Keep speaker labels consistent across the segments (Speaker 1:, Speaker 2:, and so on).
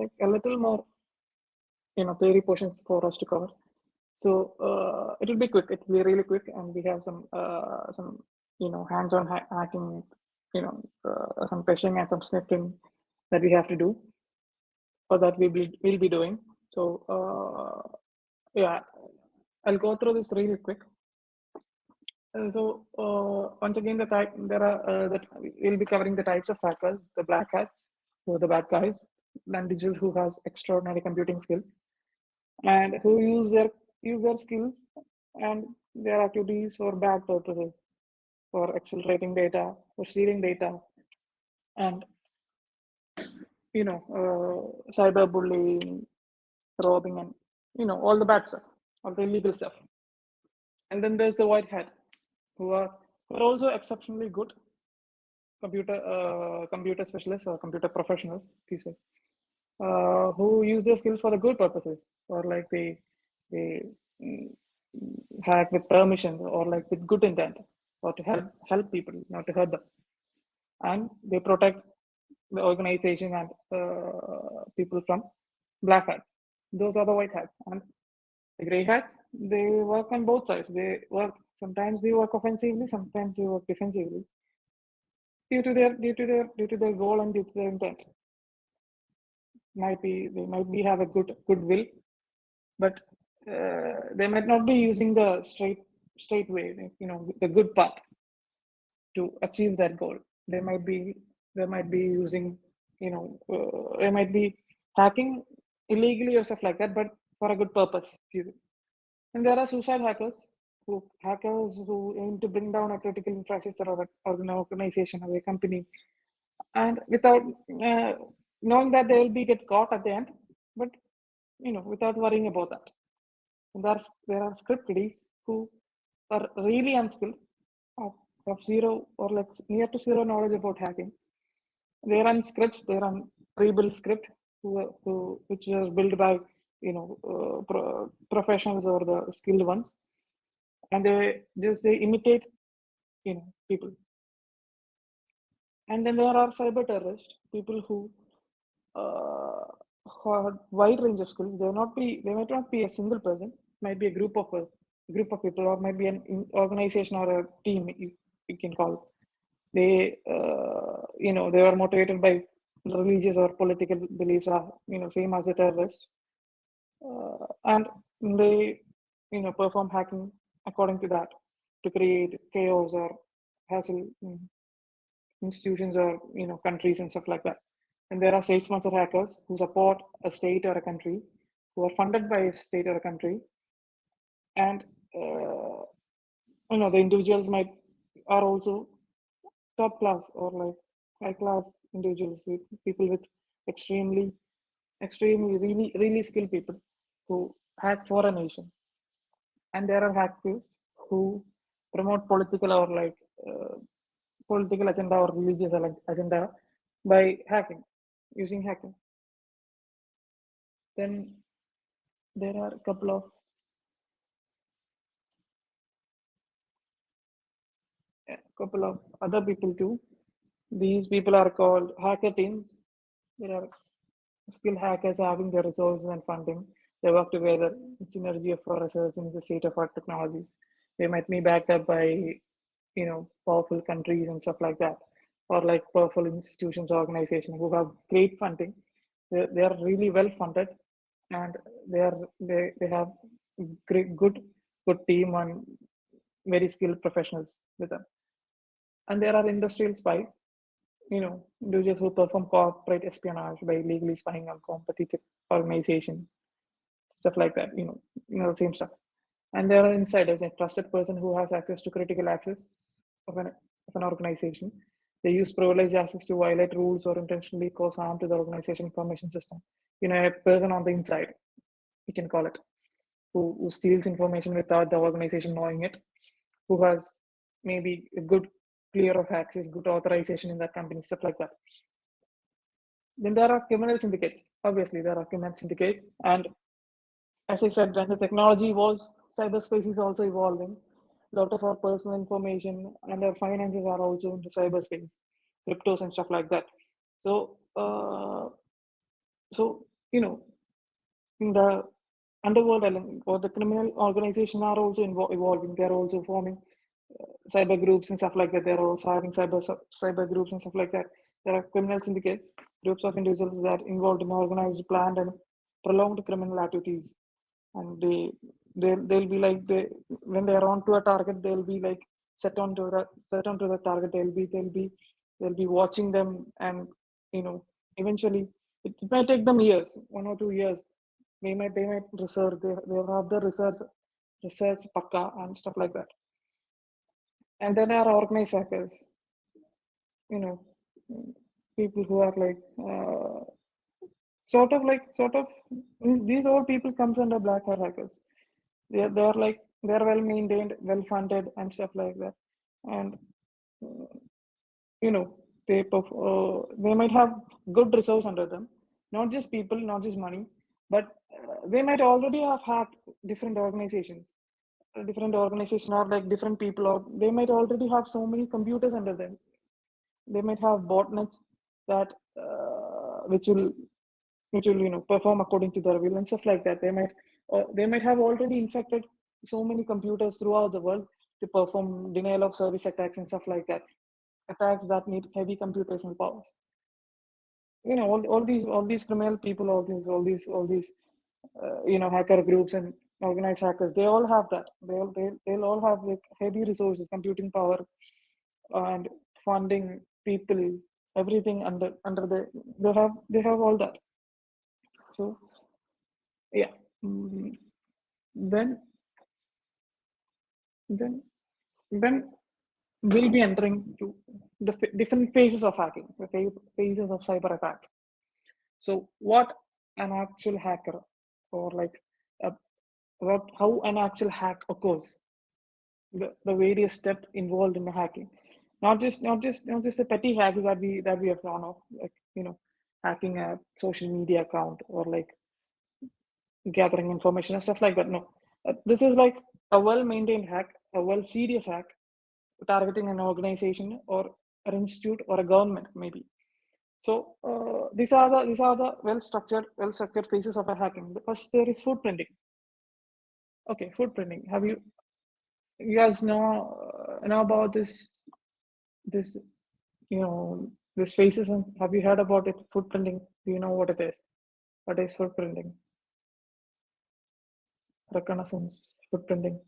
Speaker 1: like a little more, theory portions for us to cover. So it will be quick. It will be really quick, and we have some hands-on hacking, some phishing and some sniffing that we have to do, or that we'll be doing. So yeah, I'll go through this really quick. Once again, there are that we'll be covering the types of hackers: the black hats, who are the bad guys, the individuals who has extraordinary computing skills and who use their skills and their activities for bad purposes, for accelerating data, for stealing data, and cyberbullying, robbing, and all the bad stuff, all the illegal stuff. And then there's the white hat, who are also exceptionally good computer specialists or computer professionals, people who use their skills for the good purposes, or like they mm, hack with permission, or like with good intent, or to help people, not to hurt them, and they protect the organization and people from black hats. Those are the white hats. And the gray hats, they work on both sides. Sometimes they work offensively, sometimes they work defensively, due to their goal and due to their intent. They might be have a goodwill, but they might not be using the straight way, the good path to achieve that goal. They might be using, they might be hacking illegally or stuff like that, but for a good purpose. And there are suicide hackers who aim to bring down a critical infrastructure or an organization or a company, and without knowing that they will be get caught at the end, but without worrying about that. And there are script kiddies who are really unskilled, of zero or like near to zero knowledge about hacking. They run scripts, they run pre-built script which was built by professionals or the skilled ones, and they imitate people. And then there are cyber terrorists, people uh, who have wide range of skills. They might not be a single person, might be a group of people, or might be an organization or a team, you can call it. They were motivated by religious or political beliefs, are same as the terrorists, and they perform hacking according to that, to create chaos or hassle institutions or countries and stuff like that. And there are state-sponsored hackers who support a state or a country, who are funded by a state or a country, and the individuals are also top class or like high class individuals, with people with extremely really really skilled people who hack for a nation. And there are hackers who promote political or like political agenda or religious agenda by using hacking. Then there are a couple of other people too. These people are called hacker teams. There are skilled hackers having the resources and funding. They work together in synergy for research in the state of art technologies. They might be backed up by powerful countries and stuff like that, or like powerful institutions or organizations who have great funding. They are really well funded, and they have great good team and very skilled professionals with them. And there are industrial spies, individuals who perform corporate espionage by illegally spying on competitive organizations, stuff like that, same stuff. And there are insiders, a trusted person who has access to critical access of an organization. They use privileged access to violate rules or intentionally cause harm to the organization information system. A person on the inside, we can call it, who steals information without the organization knowing it, who has maybe a good clear of access, good authorization in that company, stuff like that. Then there are criminal syndicates. Obviously, there are criminal syndicates. And as I said, when the technology evolves, cyberspace is also evolving. A lot of our personal information and our finances are also in the cyberspace, cryptos and stuff like that. So you know, in the underworld or the criminal organization are also evolving. They're also forming cyber groups and stuff like that. They're also having cyber groups and stuff like that. There are criminal syndicates, groups of individuals that involved in organized, planned, and prolonged criminal activities. And they'll be like when they're onto a target, they'll be like set onto the target. They'll be watching them, and eventually it might take them years, 1 or 2 years. They might research. They'll have the research pakka and stuff like that. And then there are organized hackers, you know, people who are like sort of these all people comes under black hat hackers. They're well maintained, well funded, and stuff like that. And uh, you know they might have good resource under them, not just people, not just money, but they might already have hacked different organizations. Different organization or like different people, or they might already have so many computers under them. They might have botnets that which will perform according to their will and stuff like that. They might have already infected so many computers throughout the world to perform denial of service attacks and stuff like that, attacks that need heavy computational powers. All these criminal people, all these hacker groups and organized hackers, they all have that. They'll all have like heavy resources, computing power, and funding, people, everything under they have all that. So yeah. Mm, then then then we'll be entering to the different phases of hacking, the phases of cyber attack. So what an actual hacker, or like uh, how an actual hack occurs, the various steps involved in the hacking, not just the petty hacks that we have gone off, like hacking a social media account, or like gathering information and stuff like that. No, this is like a well-maintained hack, a well-serious hack, targeting an organization or an institute or a government maybe. So these are the well structured phases of a hacking. The first there is footprinting. Okay, footprinting. Have you guys know about this this phases, and have you heard about it? Footprinting. Do you know what it is? What is footprinting? Reconnaissance, footprinting.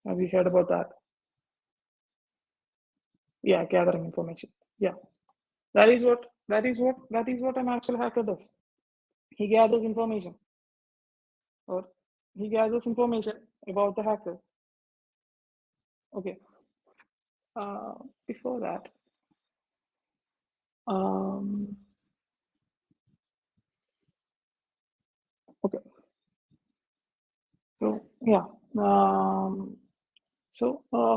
Speaker 1: Have you heard about that? Yeah, gathering information. Yeah, that is what an actual hacker does. He gathers information, or he gathers information about the hacker. Okay. Uh, Before that, um, okay. So yeah. Um,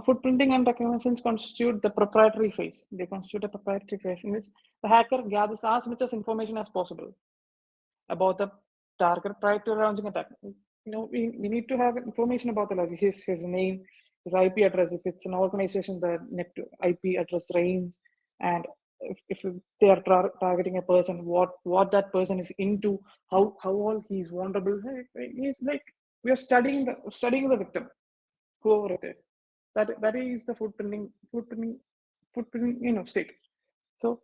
Speaker 1: footprinting and reconnaissance constitute the proprietary phase. They constitute a proprietary phase in which the hacker gathers as much as information as possible about the target prior to launching attack. We need to have information about the like his name, his IP address. If it's an organization, the net IP address range, and if they are targeting a person, what that person is into, how all he's vulnerable. He's like, we are studying the victim, whoever it is. That is the footprinting state. So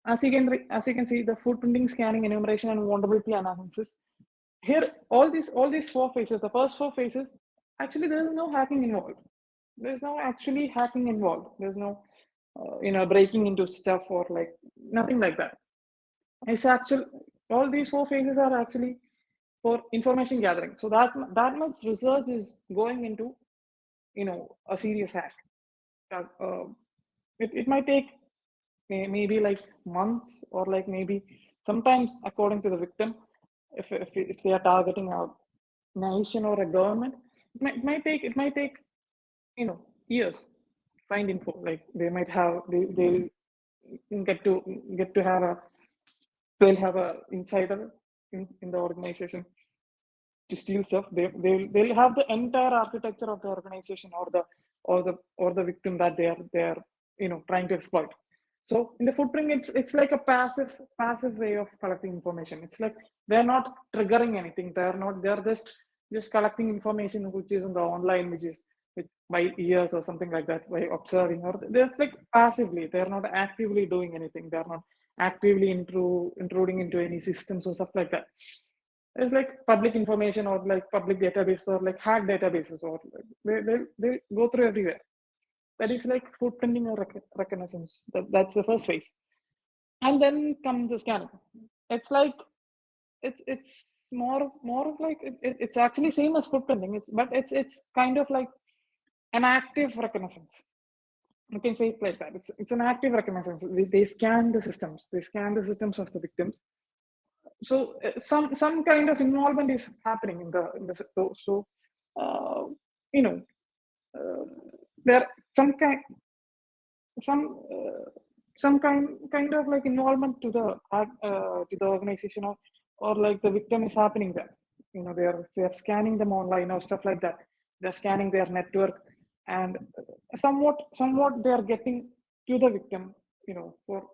Speaker 1: as you can see, the footprinting, scanning, enumeration, and vulnerability analysis. Here, all these four phases, the first four phases, actually there is no hacking involved. There's no actually hacking involved. There's no breaking into stuff, or like nothing like that. It's actual. All these four phases are actually for information gathering. So that much research is going into a serious hack. Uh, it might take maybe like months, or like maybe sometimes according to the victim, if they are targeting a nation or a government, it might take years to find info. Like they might have they'll get to have a they'll have a insider in the organization to steal stuff. They'll have the entire architecture of the organization, or the victim that they are trying to exploit. So in the footprint, it's like a passive way of collecting information. It's like they're not triggering anything. They're just collecting information which is on the online, which is by ears or something like that, by observing, or they're like passively. They're not actively doing anything. They're not actively intruding into any systems or stuff like that. It's like public information or like public database or like hack databases, or like they go through everywhere. That is like footprinting or reconnaissance. That's the first phase. And then comes the scanning. It's like it's more of like it's actually same as footprinting. But it's kind of like an active reconnaissance. You can say it like that. It's an active reconnaissance. They scan the systems. They scan the systems of the victims. So some kind of involvement is happening in the so uh, you know uh, there some kind some uh, some kind of like involvement to the organization, or like the victim is happening there. They're scanning them online or stuff like that. They're scanning their network, and somewhat they are getting to the victim, for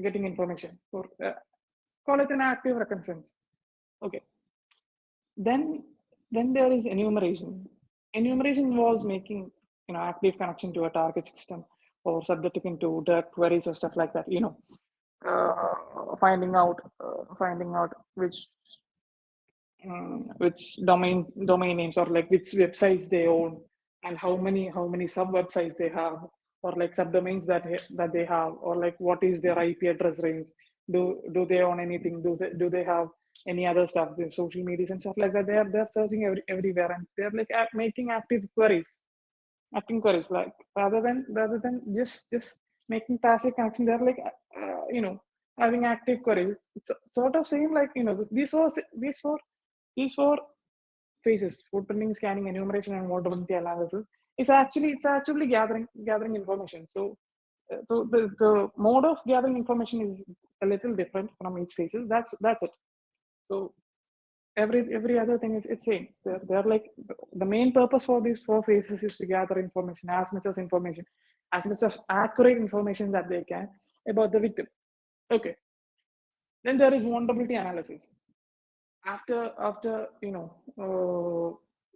Speaker 1: getting information, for call it an active reconnaissance. Okay. Then then there is enumeration. Enumeration was making active connection to a target system, or subjecting into direct queries or stuff like that. Finding out which domain names, or like which websites they own, and how many sub websites they have, or like subdomains that they have, or like what is their IP address range. Do they own anything? Do they have any other stuff, the social medias and stuff like that? They're searching everywhere, and they're like making active queries, like rather than just making passive connection. They're like having active queries. It's sort of same like these four phases: footprinting, scanning, enumeration, and vulnerability analysis. It's actually gathering information. So the mode of gathering information is a little different from each phases. That's it. So every other thing is it's same. They're like the main purpose for these four phases is to gather information, as much as accurate information that they can about the victim. Okay. Then there is vulnerability analysis. After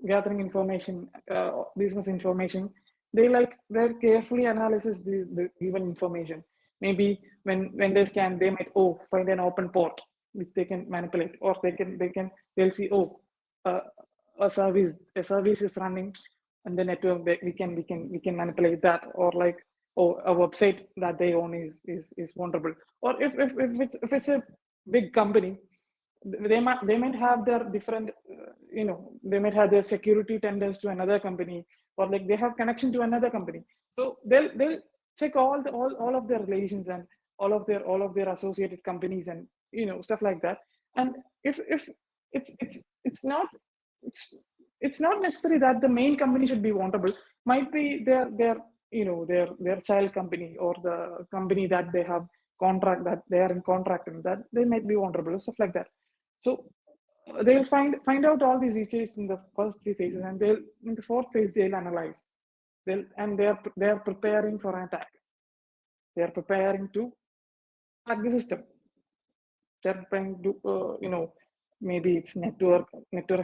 Speaker 1: gathering information, business information, they carefully analysis the given information. Maybe when they scan, they might find an open port which they can manipulate, or they'll see, uh, a service is running and the network, we can manipulate that, or like, a website that they own is vulnerable. Or if it's a big company, they might have their different, they might have their security tenders to another company, or like they have connection to another company. So they'll check all of their relations, and all of their associated companies, and stuff like that. And if it's it's not necessary that the main company should be vulnerable. Might be their child company, or the company that they have contract, that they are in contract, and that they might be vulnerable, stuff like that. So they'll find out all these issues in the first three phases, and they'll in the fourth phase they'll analyze. They're preparing for an attack. They're preparing to hack the system. They're trying to maybe it's network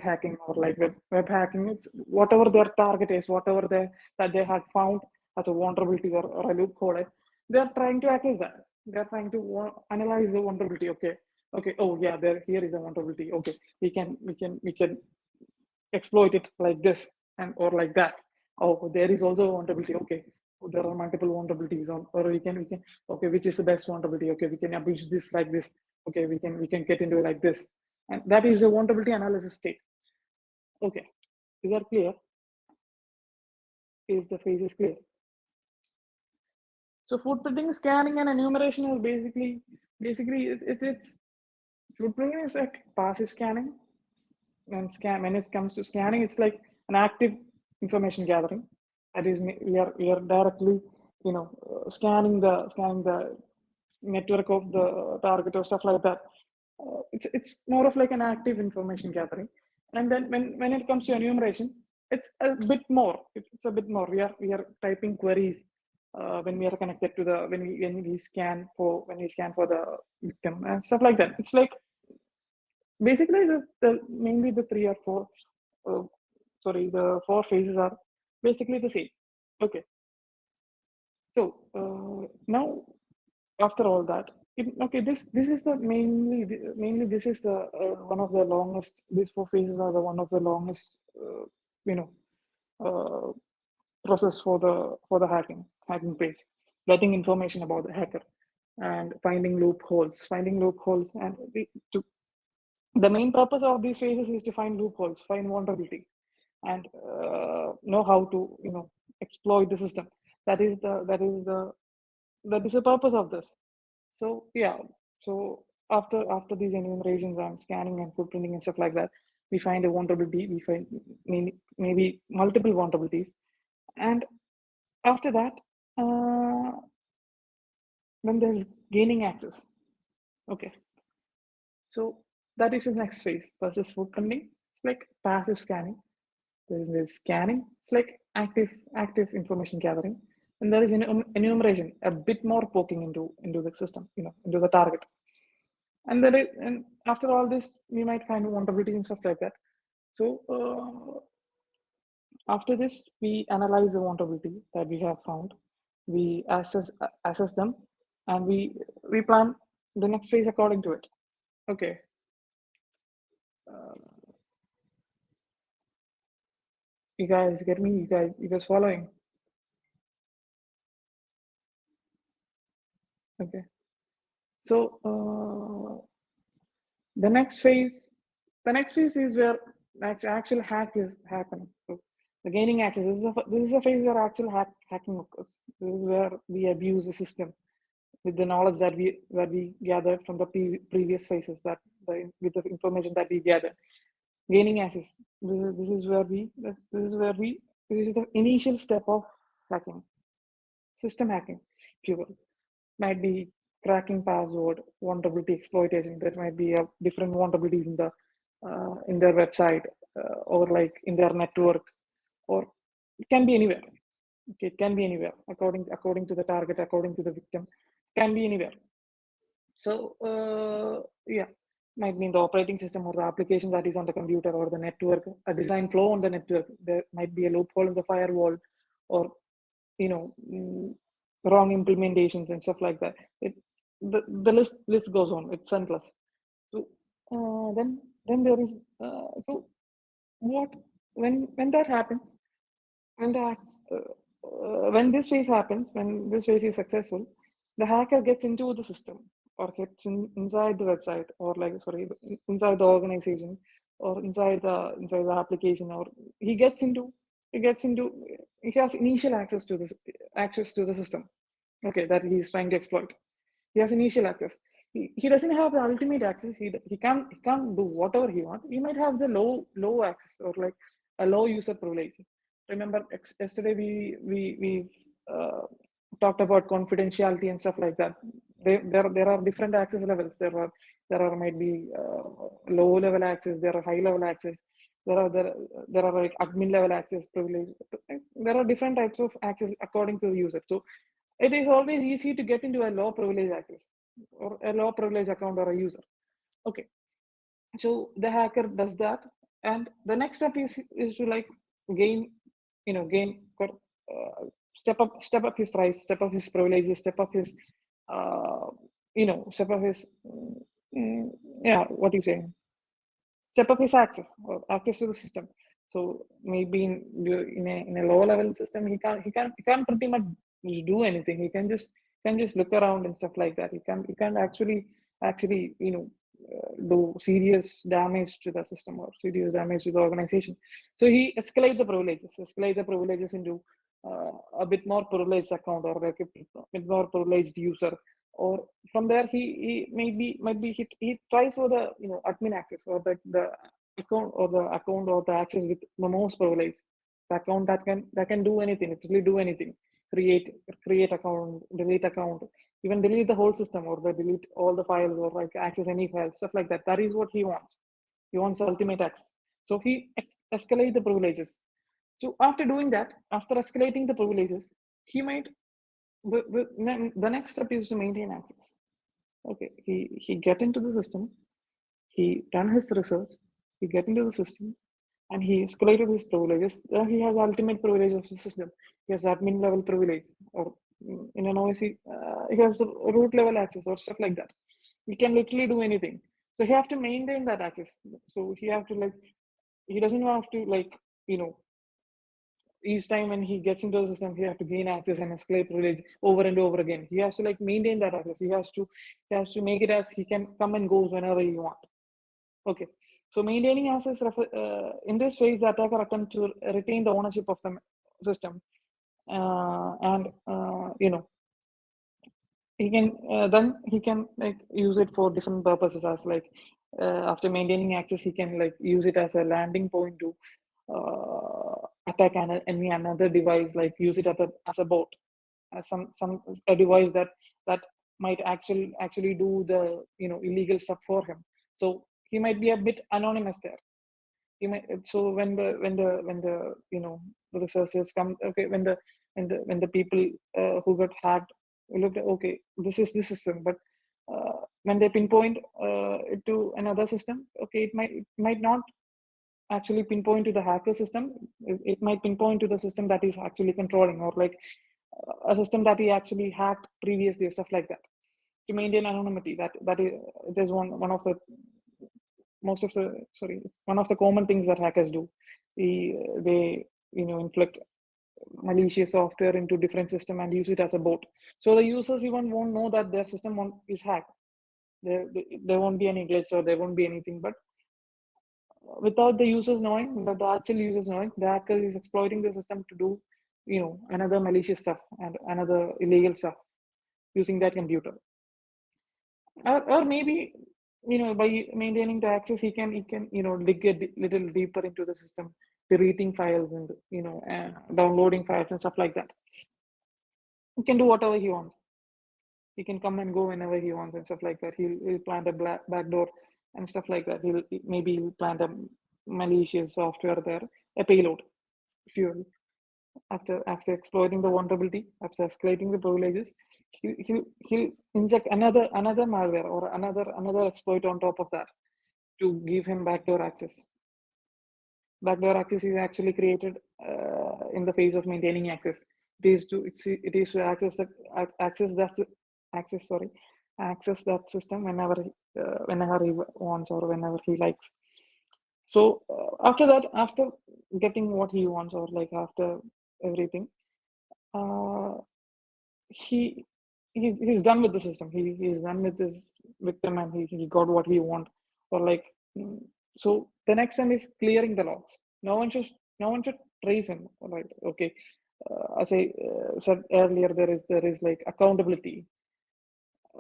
Speaker 1: hacking, or like web hacking. It's whatever their target is, whatever that they had found as a vulnerability, or a loophole. They're trying to access that. They're trying to analyze the vulnerability. Okay, oh yeah, here is a vulnerability. Okay, we can exploit it like this, and or like that. Oh, there is also a vulnerability. Okay, there are multiple vulnerabilities on, or we can okay, which is the best vulnerability? Okay, we can abuse this like this. Okay, we can get into it like this. And that is the vulnerability analysis state. Okay, is that clear? Is the phase clear? So footprinting, scanning, and enumeration is basically it's footprinting is like passive scanning. And when it comes to scanning, it's like an active information gathering. That is, we are directly scanning the network of the target, or stuff like that. It's more of like an active information gathering. And then when it comes to enumeration, it's a bit more. It's a bit more. We are typing queries. when we are connected to the when we scan for the victim and stuff like that. It's like basically the mainly the three or four uh, sorry, the four phases are basically the same. Okay, so now after all that, okay, this is the mainly this is the one of the longest. These four phases are the one of the longest, you know, uh, process for the hacking phase, getting information about the hacker and finding loopholes, and the main purpose of these phases is to find loopholes, find vulnerability, and know how to exploit the system. That is the purpose of this. So yeah, so after these enumerations and scanning and footprinting and stuff like that, we find a vulnerability. We find maybe multiple vulnerabilities, and after that, uh, then there's gaining access. Okay, so that is the next phase. First is footprinting. It's like passive scanning. There's scanning. It's like active information gathering, and there is enumeration, a bit more poking into the system, into the target. And after all this, we might find vulnerabilities and stuff like that. So after this, we analyze the vulnerability that we have found. We assess them, and we plan the next phase according to it. Okay. Uh, you guys get me? You guys following? Okay. So the next phase, the next phase is where actual hack is happening. So the gaining access. This is a phase where actual hacking occurs. This is where we abuse the system with the knowledge that we gathered from the previous phases, with the information that we gathered. Gaining access. This is the initial step of hacking, system hacking, if you will. Might be cracking password, vulnerability exploitation. There might be different vulnerabilities in their website, or like in their network, or it can be anywhere. Okay, it can be anywhere according to the target, according to the victim. It can be anywhere. So yeah, might mean the operating system or the application that is on the computer or the network, a design flaw on the network. There might be a loophole in the firewall, or wrong implementations and stuff like that. The list goes on. It's endless. So then there is so what when that happens, when the when this phase happens, when this phase is successful, the hacker gets into the system, or gets inside the website, or like sorry, inside the organization, or inside the application, or he gets into he gets into he has initial access to the system. Okay, that he's trying to exploit. He has initial access. He doesn't have the ultimate access. He can't do whatever he wants. He might have the low access, or like a low user privilege. Remember yesterday we uh, talked about confidentiality and stuff like that. There are different access levels. There are might be low level access. There are high level access. There are like admin level access privilege. There are different types of access according to the user. So it is always easy to get into a low privilege access, or a low privilege account, or a user. Okay, so the hacker does that, and the next step is to like gain, step up his rights, step up his privileges, uh, step up his, yeah, what do you say? Step up his access, or access to the system. So maybe in a lower level system, he can't pretty much do anything. He can just look around and stuff like that. He can't actually do serious damage to the system, or serious damage to the organization. So he escalate the privileges into a bit more privileged account, or like a bit more privileged user, or from there he might be he tries for the admin access, or the access with the most privilege, the account that can do anything, literally do anything, create account, delete account, even delete the whole system, or delete all the files, or like access any files, stuff like that. That is what he wants. He wants ultimate access. So he escalate the privileges. So after doing that, after escalating the privileges, he might the next step is to maintain access. Okay, he get into the system, he done his research, he get into the system, and he escalated his privileges. He has ultimate privilege of the system. He has admin level privilege, or in an OSC, he has the root level access or stuff like that. He can literally do anything. So he have to maintain that access. So he have to like, he doesn't have to like, you know, each time when he gets into the system, he has to gain access and escalate privilege over and over again. He has to like maintain that access. He has to make it as he can come and goes whenever he want. Okay. So maintaining access in this phase, the attacker attempt to retain the ownership of the system, and he can then he can like use it for different purposes, as like after maintaining access, he can like use it as a landing point to attack any another device, like use it as a bot, as some a device that might actually do the illegal stuff for him. So he might be a bit anonymous there. He might, so when the the resources come, okay, when the people who got hacked looked at, okay, this is this system, but when they pinpoint it to another system, okay, it might not actually pinpoint to the hacker system. It might pinpoint to the system that is actually controlling, or like a system that he actually hacked previously, or stuff like that. To maintain anonymity, that is, it is one of the most of the sorry one of the common things that hackers do. They inflict malicious software into different system and use it as a bot. So the users even won't know that their system is hacked. There won't be any glitch, or there won't be anything. But without the users knowing, the actual users knowing, the hacker is exploiting the system to do, another malicious stuff and another illegal stuff using that computer. Or maybe, by maintaining the access, he can dig a little deeper into the system, deleting files and downloading files and stuff like that. He can do whatever he wants. He can come and go whenever he wants and stuff like that. He'll plant a backdoor and stuff like that. He'll plant a malicious software there, a payload, if you will. After exploiting the vulnerability, after escalating the privileges, he'll inject another malware or another exploit on top of that to give him backdoor access. Backdoor access is actually created in the phase of maintaining access. It is to access that system whenever he wants, or whenever he likes. So after getting what he wants, or like after everything, uh, he he's done with the system. He's done with this victim, and he got what he want. Or like, so the next one is clearing the logs. No one should trace him, right? Okay. As I said earlier, there is like accountability,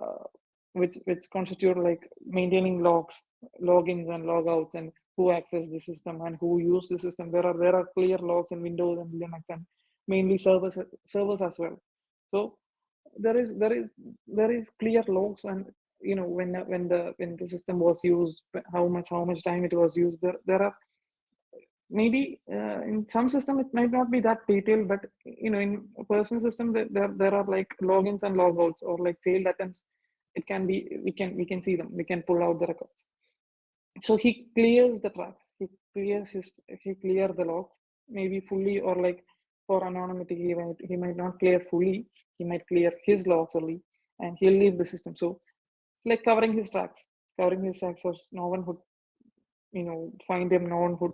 Speaker 1: uh, which constitute like maintaining logs, logins and logouts, and who access the system and who use the system. There are clear logs in Windows and Linux, and mainly servers as well. So there is clear logs, and when the system was used, how much time it was used. There are maybe in some system it might not be that detailed, but in a personal system, there are like logins and logouts, or like failed attempts. It can be, we can see them, we can pull out the records. So he clears the tracks, he clear the logs, maybe fully, or like for anonymity, he might not clear fully. He might clear his logs only, and he'll leave the system. So it's like covering his tracks, so no one would find him. No one would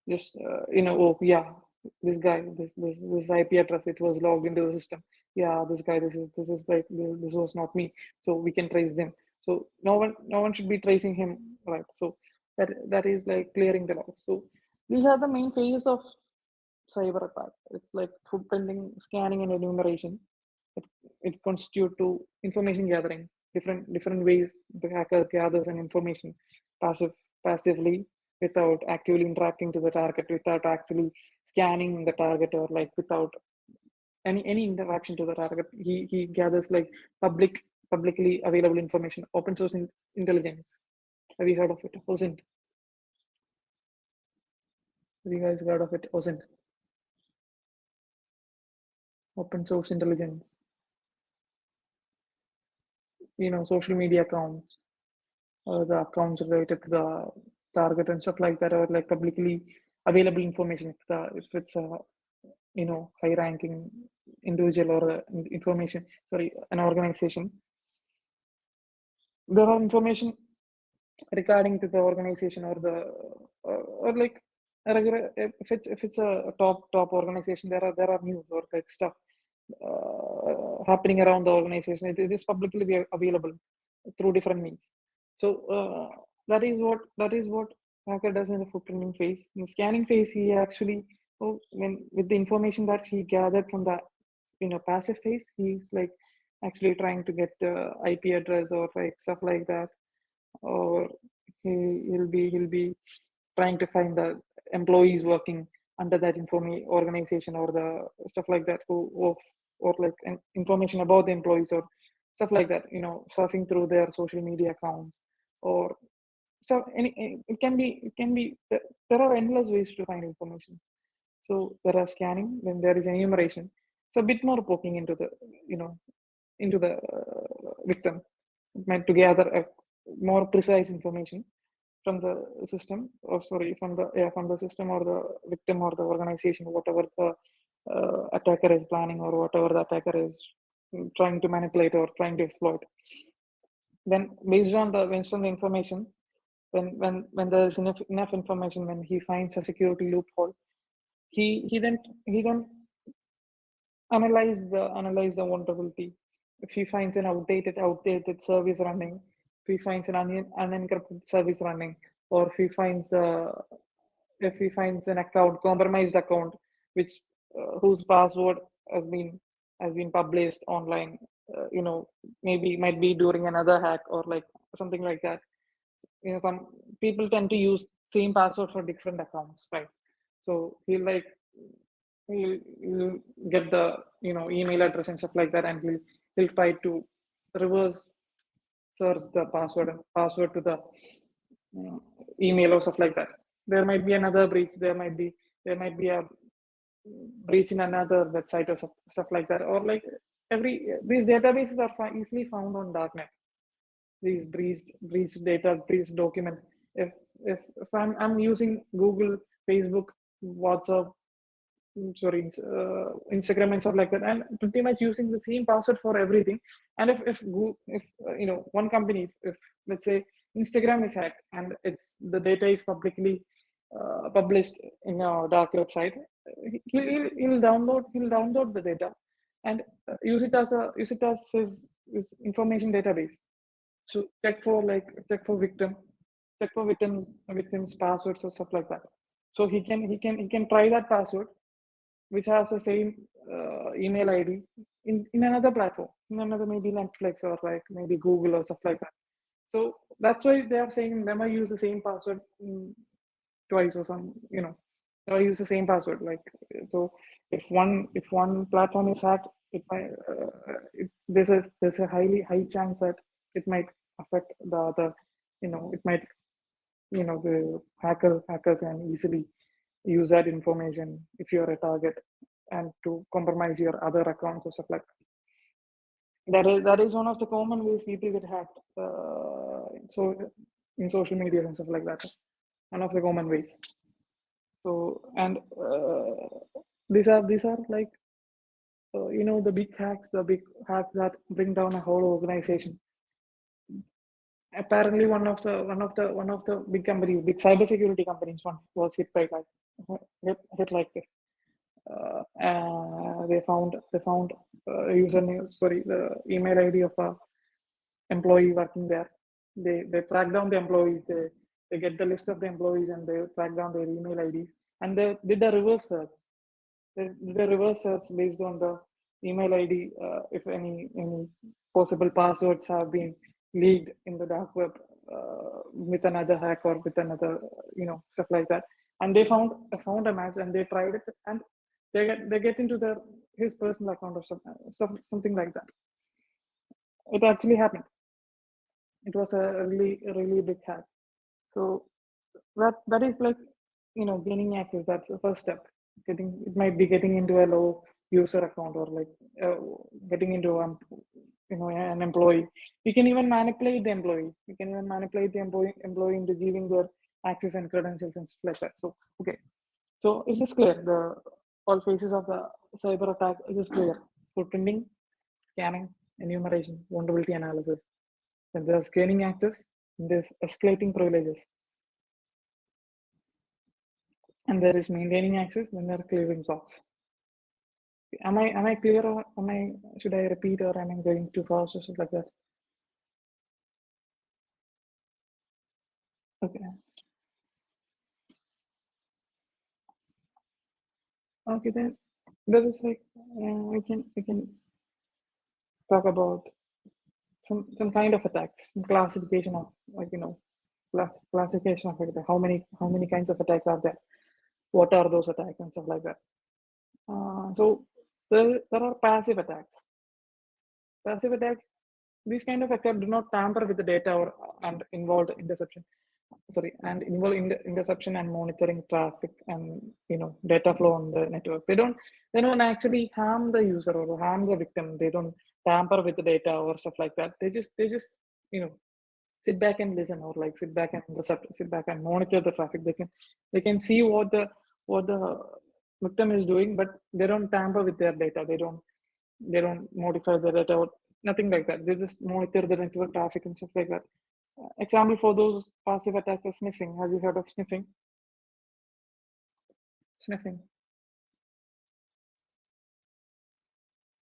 Speaker 1: just oh yeah, this IP address, it was logged into the system. Yeah, this guy, this is like this was not me. So we can trace them. So no one should be tracing him, right? So that is like clearing the log. So these are the main phases of cyber attack. It's like footprinting, scanning, and enumeration. It constitute to information gathering. Different ways the hacker gathers an information, passively, without actively interacting to the target, without actually scanning the target, or like without any interaction to the target. He gathers like publicly available information, open source intelligence. Have you heard of it? OSINT. Have you guys heard of it? OSINT, open source intelligence. social media accounts, the accounts related to the target and stuff like that, or like publicly available information if it's a high ranking individual or information, sorry, an organization. There are information regarding to the organization or the or like a regular, if it's a top organization, there are news or like stuff happening around the organization. It is publicly available through different means. So that is what hacker does in the footprinting phase. In the scanning phase, he actually, when with the information that he gathered from the passive phase, he's like actually trying to get the IP address or like stuff like that, or he'll be trying to find the employees working under that organization or the stuff like that, or like information about the employees or stuff like that, surfing through their social media accounts, or so it can be there are endless ways to find information. So there are scanning, then there is enumeration. So a bit more poking into the you know into the victim, meant to gather a more precise information from the system, or sorry, from the system or the victim or the organization, whatever the attacker is planning, or whatever the attacker is trying to manipulate or trying to exploit. Then based on the information, when there is enough information, when he finds a security loophole, he then analyze the vulnerability. If he finds an outdated service running, if he finds an unencrypted service running, or if he finds an compromised account, which whose password has been published online, maybe might be during another hack or like something like that. Some people tend to use same password for different accounts, right? So he'll get the email address and stuff like that, and he'll try to reverse search the password to the uh, email or stuff like that. There might be another breach. There might be a breach in another website or stuff like that, or like these databases are easily found on darknet. These breached data, breached document. If I'm using Google, Facebook, WhatsApp, sorry, Instagram and stuff like that, and pretty much using the same password for everything. And if one company, if let's say Instagram is hacked and the data is publicly published in a dark website, he'll download the data and use it as his information database. So check for victims passwords or stuff like that. So he can try that password, which has the same email ID in another platform, in another maybe Netflix or like maybe Google or stuff like that. So that's why they are saying never use the same password twice or never use the same password. Like, so if one platform is hacked, there's a high chance that it might affect the other. It might, the hackers can easily use that information if you're a target, and to compromise your other accounts or stuff like that. That is one of the common ways people get hacked. So in social media and stuff like that, one of the common ways. So, and these are like the big hacks that bring down a whole organization. Apparently, one of the big cybersecurity companies, one was hit like this. They found username, sorry, the email ID of a employee working there. They track down the employees. They get the list of the employees, and they track down their email IDs, and they did a reverse search. They did a reverse search based on the email ID, if any possible passwords have been leaked in the dark web with another hack or with another stuff like that. And they found a match, and they tried it, and they get into his personal account or something like that. It actually happened. It was a really big hack. So that is like gaining access. That's the first step. It might be getting into a low user account, or like getting into an employee. You can even manipulate the employee. You can even manipulate the employee into giving their access and credentials and stuff like that. So okay, so is this clear? The all phases of the cyber attack is this clear? Footprinting, scanning, enumeration, vulnerability analysis. Then there's gaining access, and there's escalating privileges, and there is maintaining access, then there are clearing blocks. Am I clear, or should I repeat, or am I going too fast or something like that? Okay. Okay, then there is like we can talk about some kind of attacks, some classification of classification of it. How many kinds of attacks are there? What are those attacks and stuff like that? So there are passive attacks. Passive attacks, these kind of attacks do not tamper with the data or and involved interception. Sorry, and involve interception and monitoring traffic and data flow on the network. They don't actually harm the user or harm the victim. They don't tamper with the data or stuff like that. They just you know sit back and listen, or like sit back and intercept, sit back and monitor the traffic. They can see what the victim is doing, but they don't tamper with their data. They don't modify the data or nothing like that. They just monitor the network traffic and stuff like that. Example for those passive attacks are sniffing. Have you heard of sniffing? Sniffing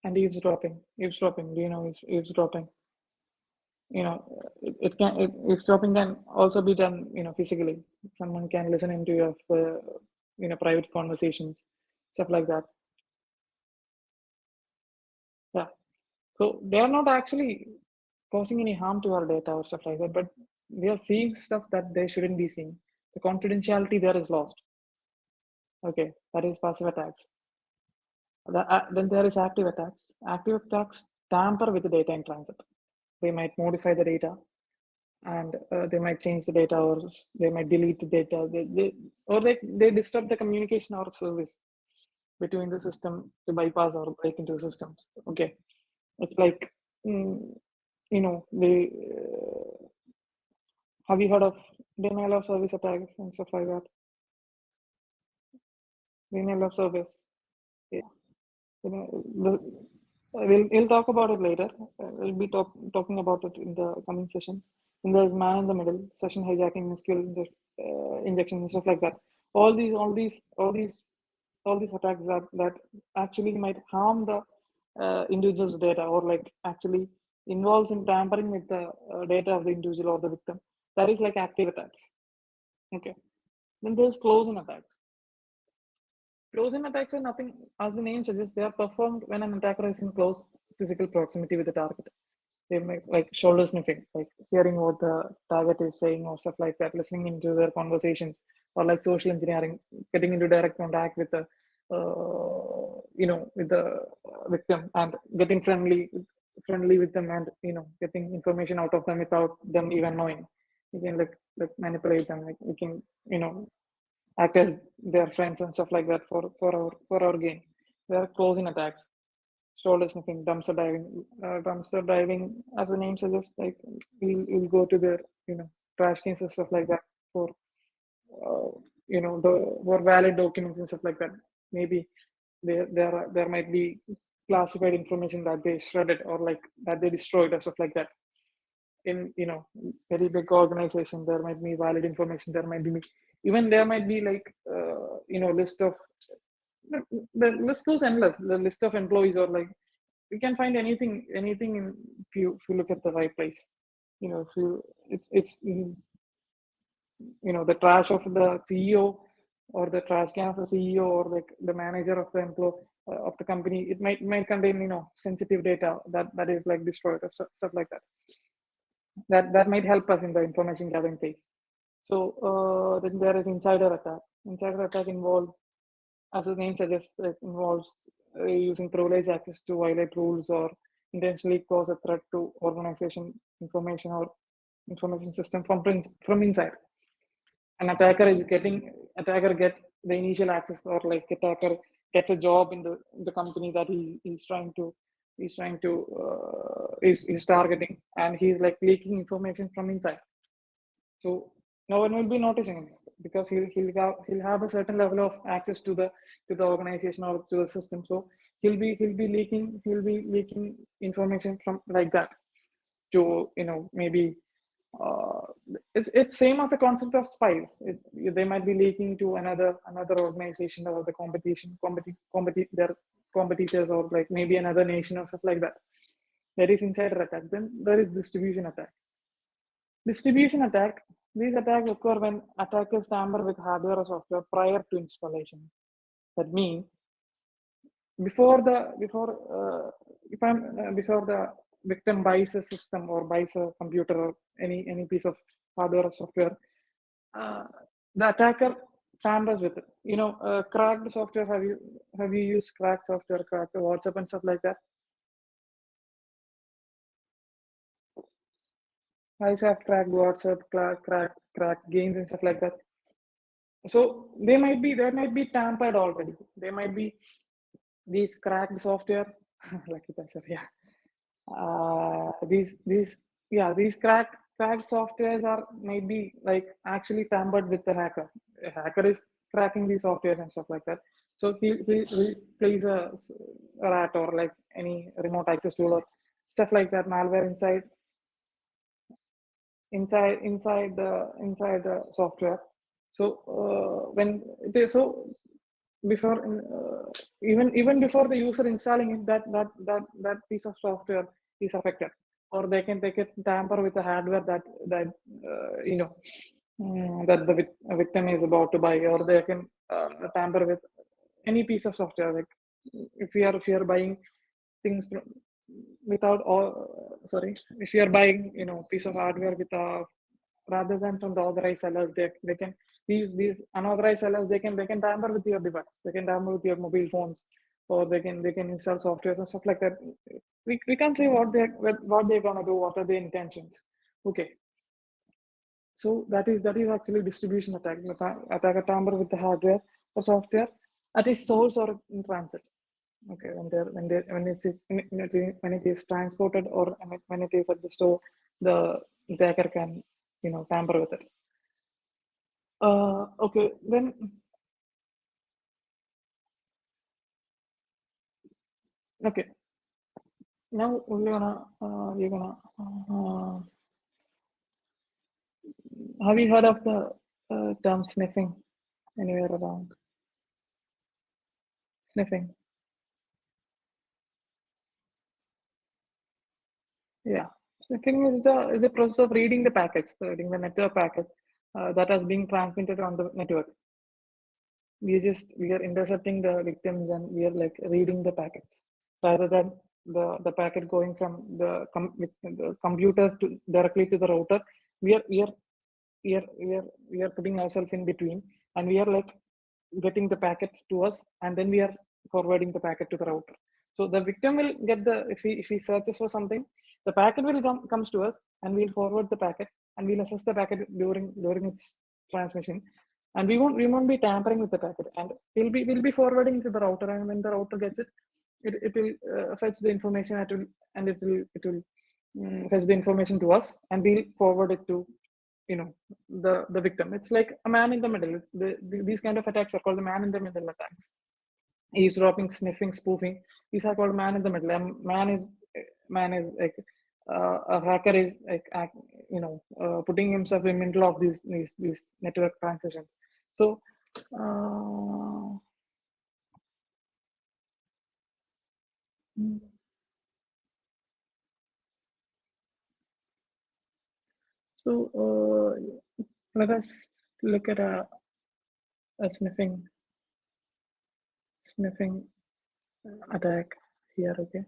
Speaker 1: and eavesdropping. Eavesdropping. Do you know eavesdropping? Eavesdropping can also be done, physically. Someone can listen into your, private conversations, stuff like that. Yeah. So they are not actually causing any harm to our data or stuff like that, but we are seeing stuff that they shouldn't be seeing. The confidentiality there is lost. Okay, that is passive attacks. Then there is active attacks. Active attacks tamper with the data in transit. They might modify the data, and they might change the data, or they might delete the data. They disrupt the communication or service between the system to bypass or break into the systems. Okay, it's like they have you heard of denial of service attacks and stuff like that? Denial of service. Yeah. We'll talk about it later. We'll be talking about it in the coming session. And there's man in the middle, session hijacking, SQL injection, and stuff like that. All these attacks that actually might harm the individual's data, or like actually involves in tampering with the data of the individual or the victim. That is like active attacks. Okay. Then there's close-in attacks. Close-in attacks are nothing, as the name suggests, they are performed when an attacker is in close physical proximity with the target. They make like shoulder sniffing, like hearing what the target is saying or stuff like that, listening into their conversations, or like social engineering, getting into direct contact with the, victim, and getting friendly with them, and getting information out of them without them even knowing. You can like manipulate them, like we can act as their friends and stuff like that for our gain. There are closing attacks, shoulder sniffing, dumpster diving. Dumpster diving, as the name suggests, like we'll go to their trash cans and stuff like that for for valid documents and stuff like that. Maybe there might be classified information that they shredded, or like that they destroyed or stuff like that. In very big organization, there might be valid information. There might be like list of, the list goes endless. The list of employees, or like you can find anything if you look at the right place. If you it's the trash of the CEO, or the trash can of the CEO, or like the manager of the of the company. It might contain sensitive data that is like destroyed, or stuff like that. That might help us in the information gathering phase. So then there is insider attack. Insider attack involves, as the name suggests, it involves using privileged access to violate rules, or intentionally cause a threat to organization information or information system from inside. An attacker gets the initial access, or like attacker gets a job in the company that he's trying to is targeting, and he's like leaking information from inside. So no one will be noticing him because he'll have a certain level of access to the organization or to the system. So he'll be leaking information from like that to maybe uh, it's same as the concept of spies. They might be leaking to another organization or the their competitors, or like maybe another nation or stuff like that. There is insider attack. Then there is distribution attack. Distribution attack. These attacks occur when attackers tamper with hardware or software prior to installation. That means before the victim buys a system or buys a computer or any piece of hardware or software, uh, the attacker tampers with it. Cracked software. Have you used cracked software, cracked WhatsApp and stuff like that? I have cracked WhatsApp, cracked games and stuff like that. So they might be tampered already. They might be these cracked software, like it said, yeah. These yeah, these cracked softwares are maybe like actually tampered with the hacker. A hacker is cracking these softwares and stuff like that. So he plays a rat or like any remote access tool or stuff like that, malware inside the software. So when it is so before even before the user installing it, that piece of software is affected, or they can tamper with the hardware that the victim is about to buy, or they can tamper with any piece of software. Like if you are buying things without all sorry if you are buying piece of hardware with rather than from the authorized sellers, they can these unauthorized sellers, they can tamper with your device, they can tamper with your mobile phones, or they can install software and stuff like that. We can't say what they're gonna do, what are their intentions. Okay, so that is actually distribution attack. Attacker tamper with the hardware or software at its source or in transit. Okay, when it is transported, or when it is at the store, the attacker can tamper with it. Okay, then okay. Now we're gonna have you heard of the term sniffing anywhere around? Sniffing, yeah. Sniffing is the process of reading the packets, reading the network packet that has been transmitted on the network. We are intercepting the victims, and we are like reading the packets rather than the packet going from the computer to directly to the router. We are we are we are we are putting ourselves in between, and we are like getting the packet to us, and then we are forwarding the packet to the router. So the victim will get the if he searches for something, the packet will comes to us, and we'll forward the packet, and we'll assess the packet during its transmission, and we won't be tampering with the packet, and we'll be forwarding to the router, and when the router gets it, it will fetch the information, it will fetch the information to us, and we'll forward it to the victim. It's like a man in the middle. These kind of attacks are called the man in the middle attacks. Eavesdropping, sniffing, spoofing, these are called man in the middle. And man is like a hacker is like putting himself in the middle of these network transitions. So uh, let us look at a sniffing attack here. Okay.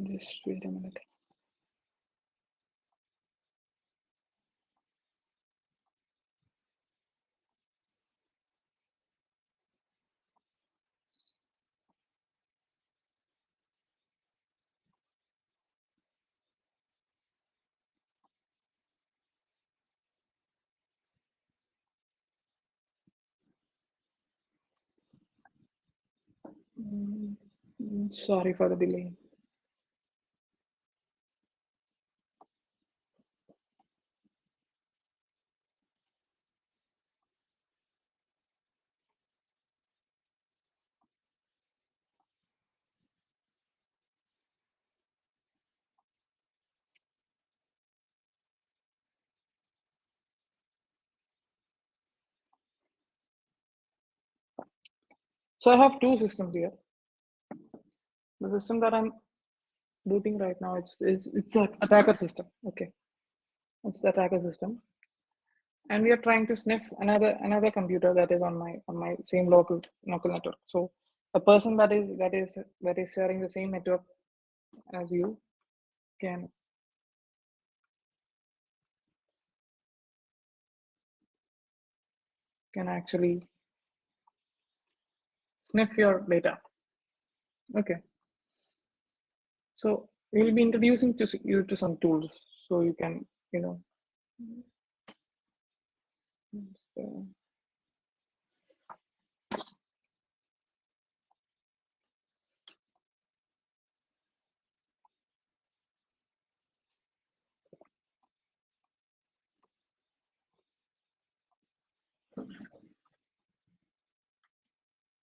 Speaker 1: Just wait a minute. Sorry for the delay. So I have two systems here. The system that I'm booting right now, it's an attacker system. Okay, it's the attacker system, and we are trying to sniff another computer that is on my same local network. So a person that is sharing the same network as you can actually sniff your data. Okay, so we'll be introducing you to some tools so you can, you know, uh,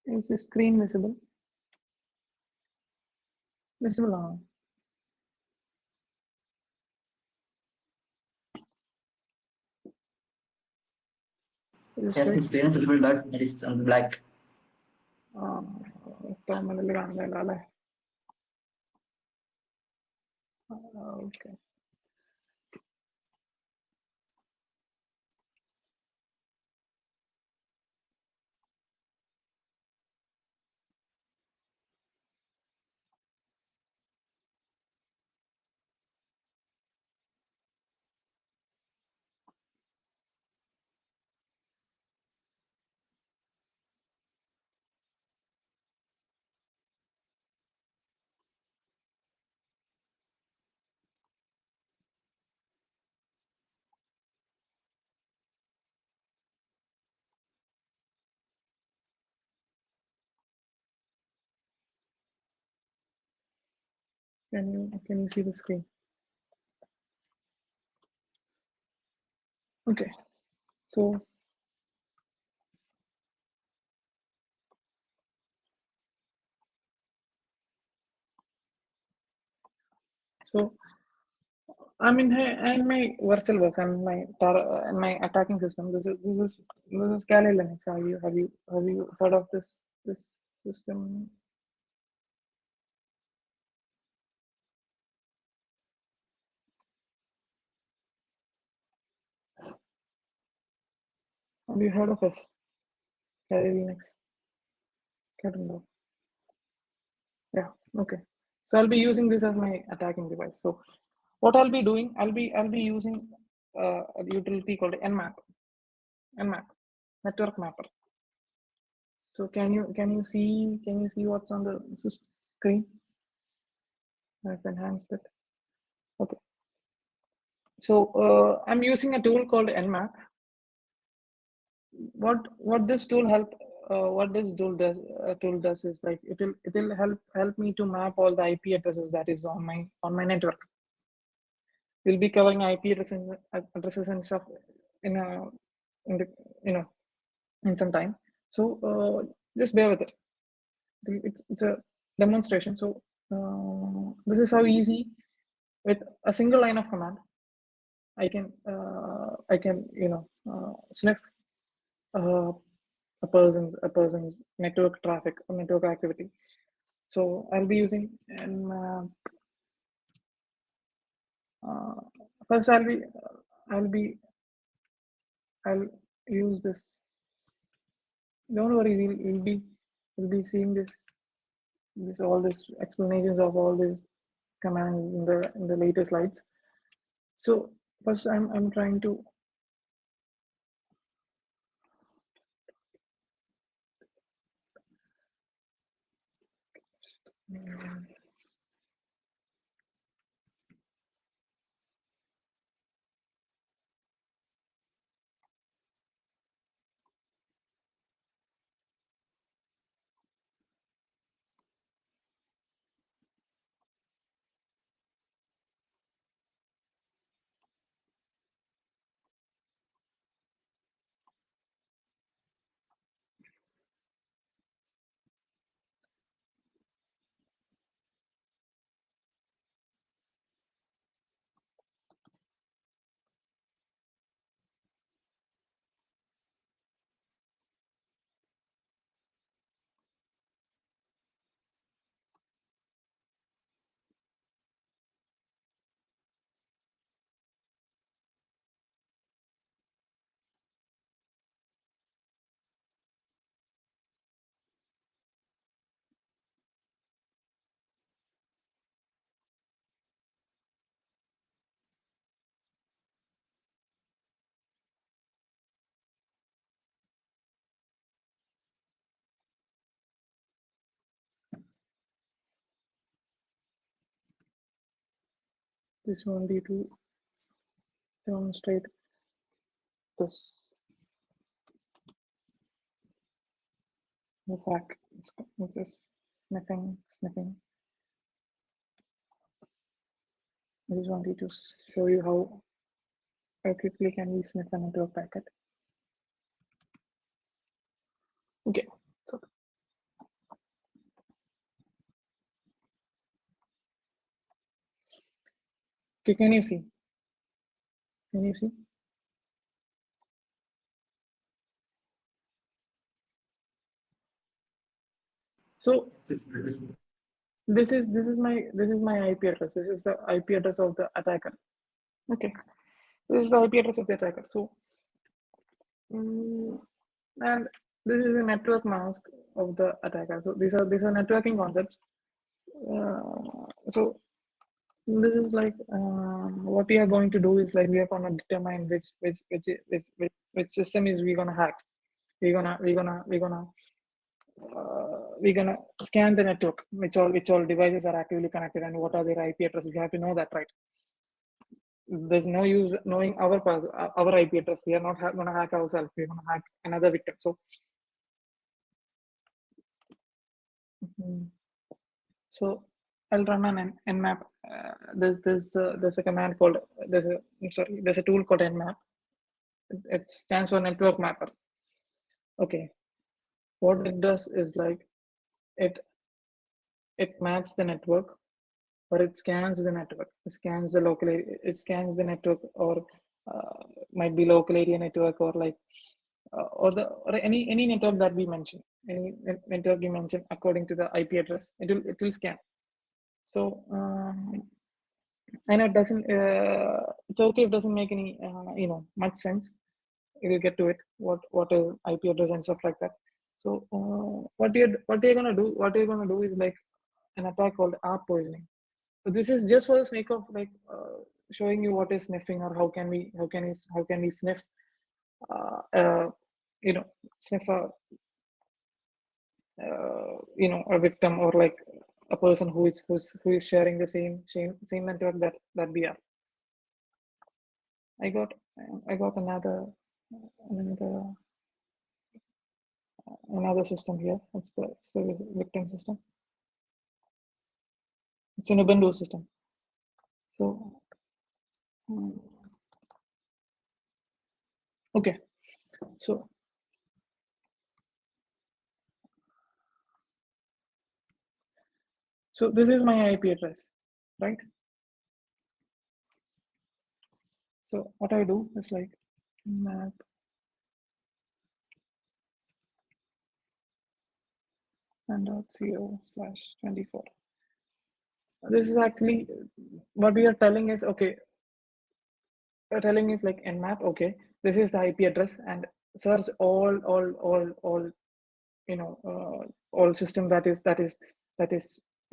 Speaker 1: is the screen visible? Visible now. Is
Speaker 2: Yes,
Speaker 1: it
Speaker 2: the screen is visible, but it is on black.
Speaker 1: terminal കാണുന്നില്ല അല്ലേ? Okay. Can you see the screen? Okay. So so I'm in my virtual box and my attacking system. This is Kali Linux. Have you heard of this system? Have you heard of this Kali Linux? Don't. Yeah. Okay. So I'll be using this as my attacking device. So what I'll be doing, I'll be using a utility called Nmap network mapper. So can you see what's on the screen? I've enhanced it. Okay. So I'm using a tool called Nmap. What this tool help what this tool does is like it will help me to map all the IP addresses that is on my network. We'll be covering IP addresses and stuff in a in the you know in some time. So just bear with it. It's a demonstration. So this is how easy with a single line of command I can sniff uh, a person's network traffic or network activity. So I'll be using and uh, first I'll be I'll use this. Don't worry, we'll be seeing this all this explanations of all these commands in the later slides. So first I'm trying to this only to demonstrate this this hack. It's just sniffing. I just wanted to show you how quickly can we sniff a network packet. Okay, so okay, can you see? Can you see? So this is my IP address. This is the IP address of the attacker. Okay, this is the IP address of the attacker. So and this is a network mask of the attacker. So these are networking concepts. So this is like what we are going to do is like we are going to determine which system is we gonna hack. We're gonna scan the network, which all devices are actively connected and what are their IP addresses. We have to know that, right? There's no use knowing our IP address. We are not gonna hack ourselves. We're gonna hack another victim. So, so I'll run an nmap. There's a command called there's a tool called nmap. It stands for network mapper. Okay, what it does is like it maps the network, or it scans the network. It scans the local area. It scans the network, or might be local area network, or like or any network that we mention. Any network we mention according to the IP address, it will scan. So I know it doesn't. It's okay if it doesn't make any much sense. We'll get to it. What is IP address and stuff like that. So what you're gonna do is like an attack called ARP poisoning. So this is just for the sake of like showing you what is sniffing, or how can we sniff uh, uh, you know sniff a victim, or like a person who is sharing the same network that we are. I got another another system here. It's the victim system. It's an Ubuntu system. So okay, so this is my IP address, right? So what I do is like map and.co/24. This is actually what we are telling is okay. We're telling is like nmap. Okay, this is the IP address, and search all all system that is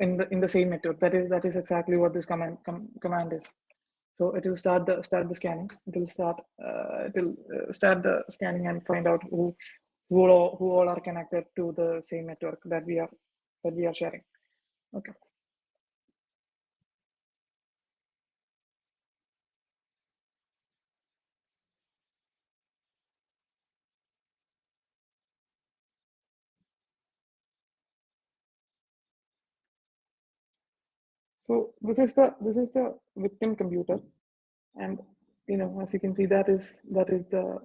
Speaker 1: in the same network. That is exactly what this command is. So it will start the scanning. It will start the scanning and find out who all are connected to the same network that we are sharing. Okay. So this is the victim computer, and as you can see, that is the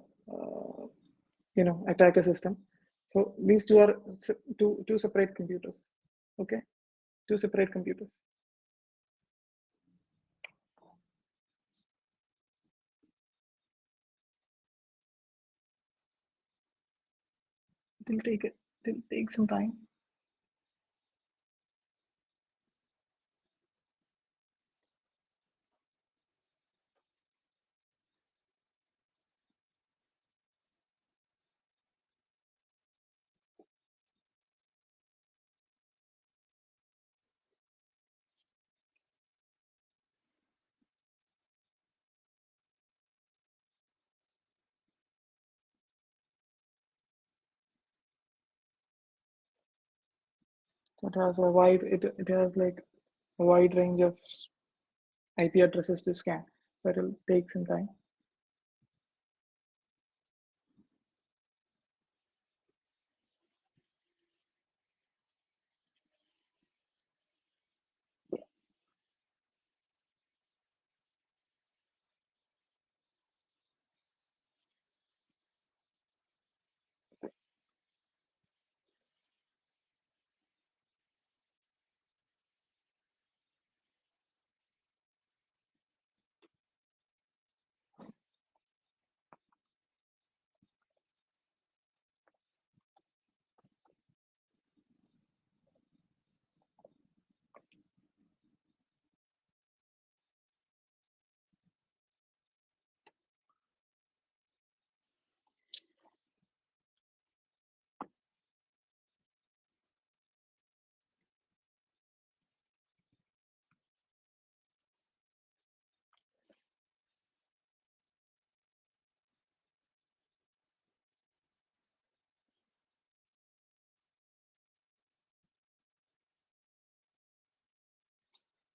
Speaker 1: attacker system. So these two are two separate computers. Okay, two separate computers. It'll take some time. So it has like a wide range of IP addresses to scan. So it will take some time.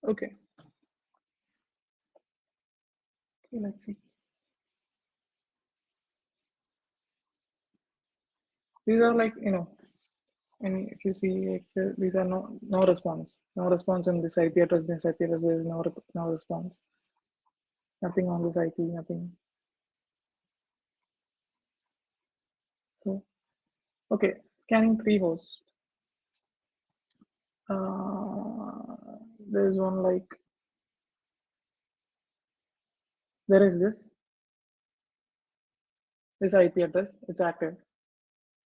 Speaker 1: Okay. Okay, let's see. These are like, and if you see, like, these are no response, no response in this IP address. This IP address, there is no response. Nothing on this IP, nothing. So, okay, scanning 3 hosts. There is one like, there is this IP address, it's active.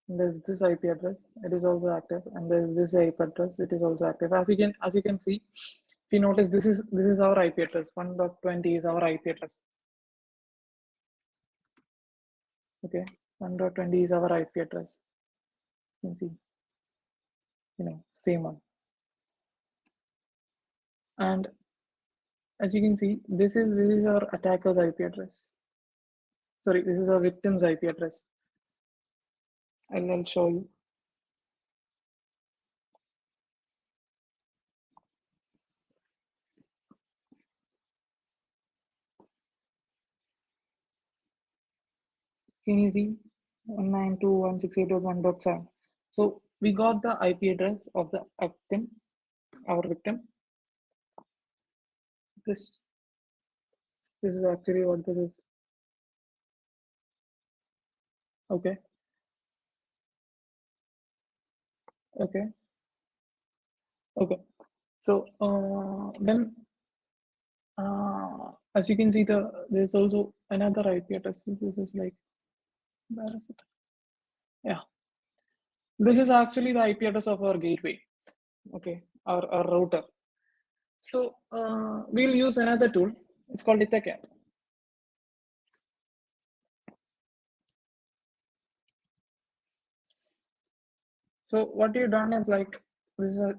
Speaker 1: And there's this IP address, it is also active, and there's this IP address, it is also active. As you can see, if you notice, this is our IP address. 1.20 is our IP address. Okay, 1.20 is our IP address. You can see, same one. And as you can see, this is our attacker's IP address. Sorry, this is our victim's IP address. And I'll show you. Can you see 192.168.1.7? So we got the IP address of the victim, our victim. This is actually what this is. Okay. Okay. Okay. So then, as you can see, there's also another IP address. This is like, where is it? Yeah. This is actually the IP address of our gateway. Okay, our router. So we'll use another tool. It's called Ithacap. So what you've done is like, this is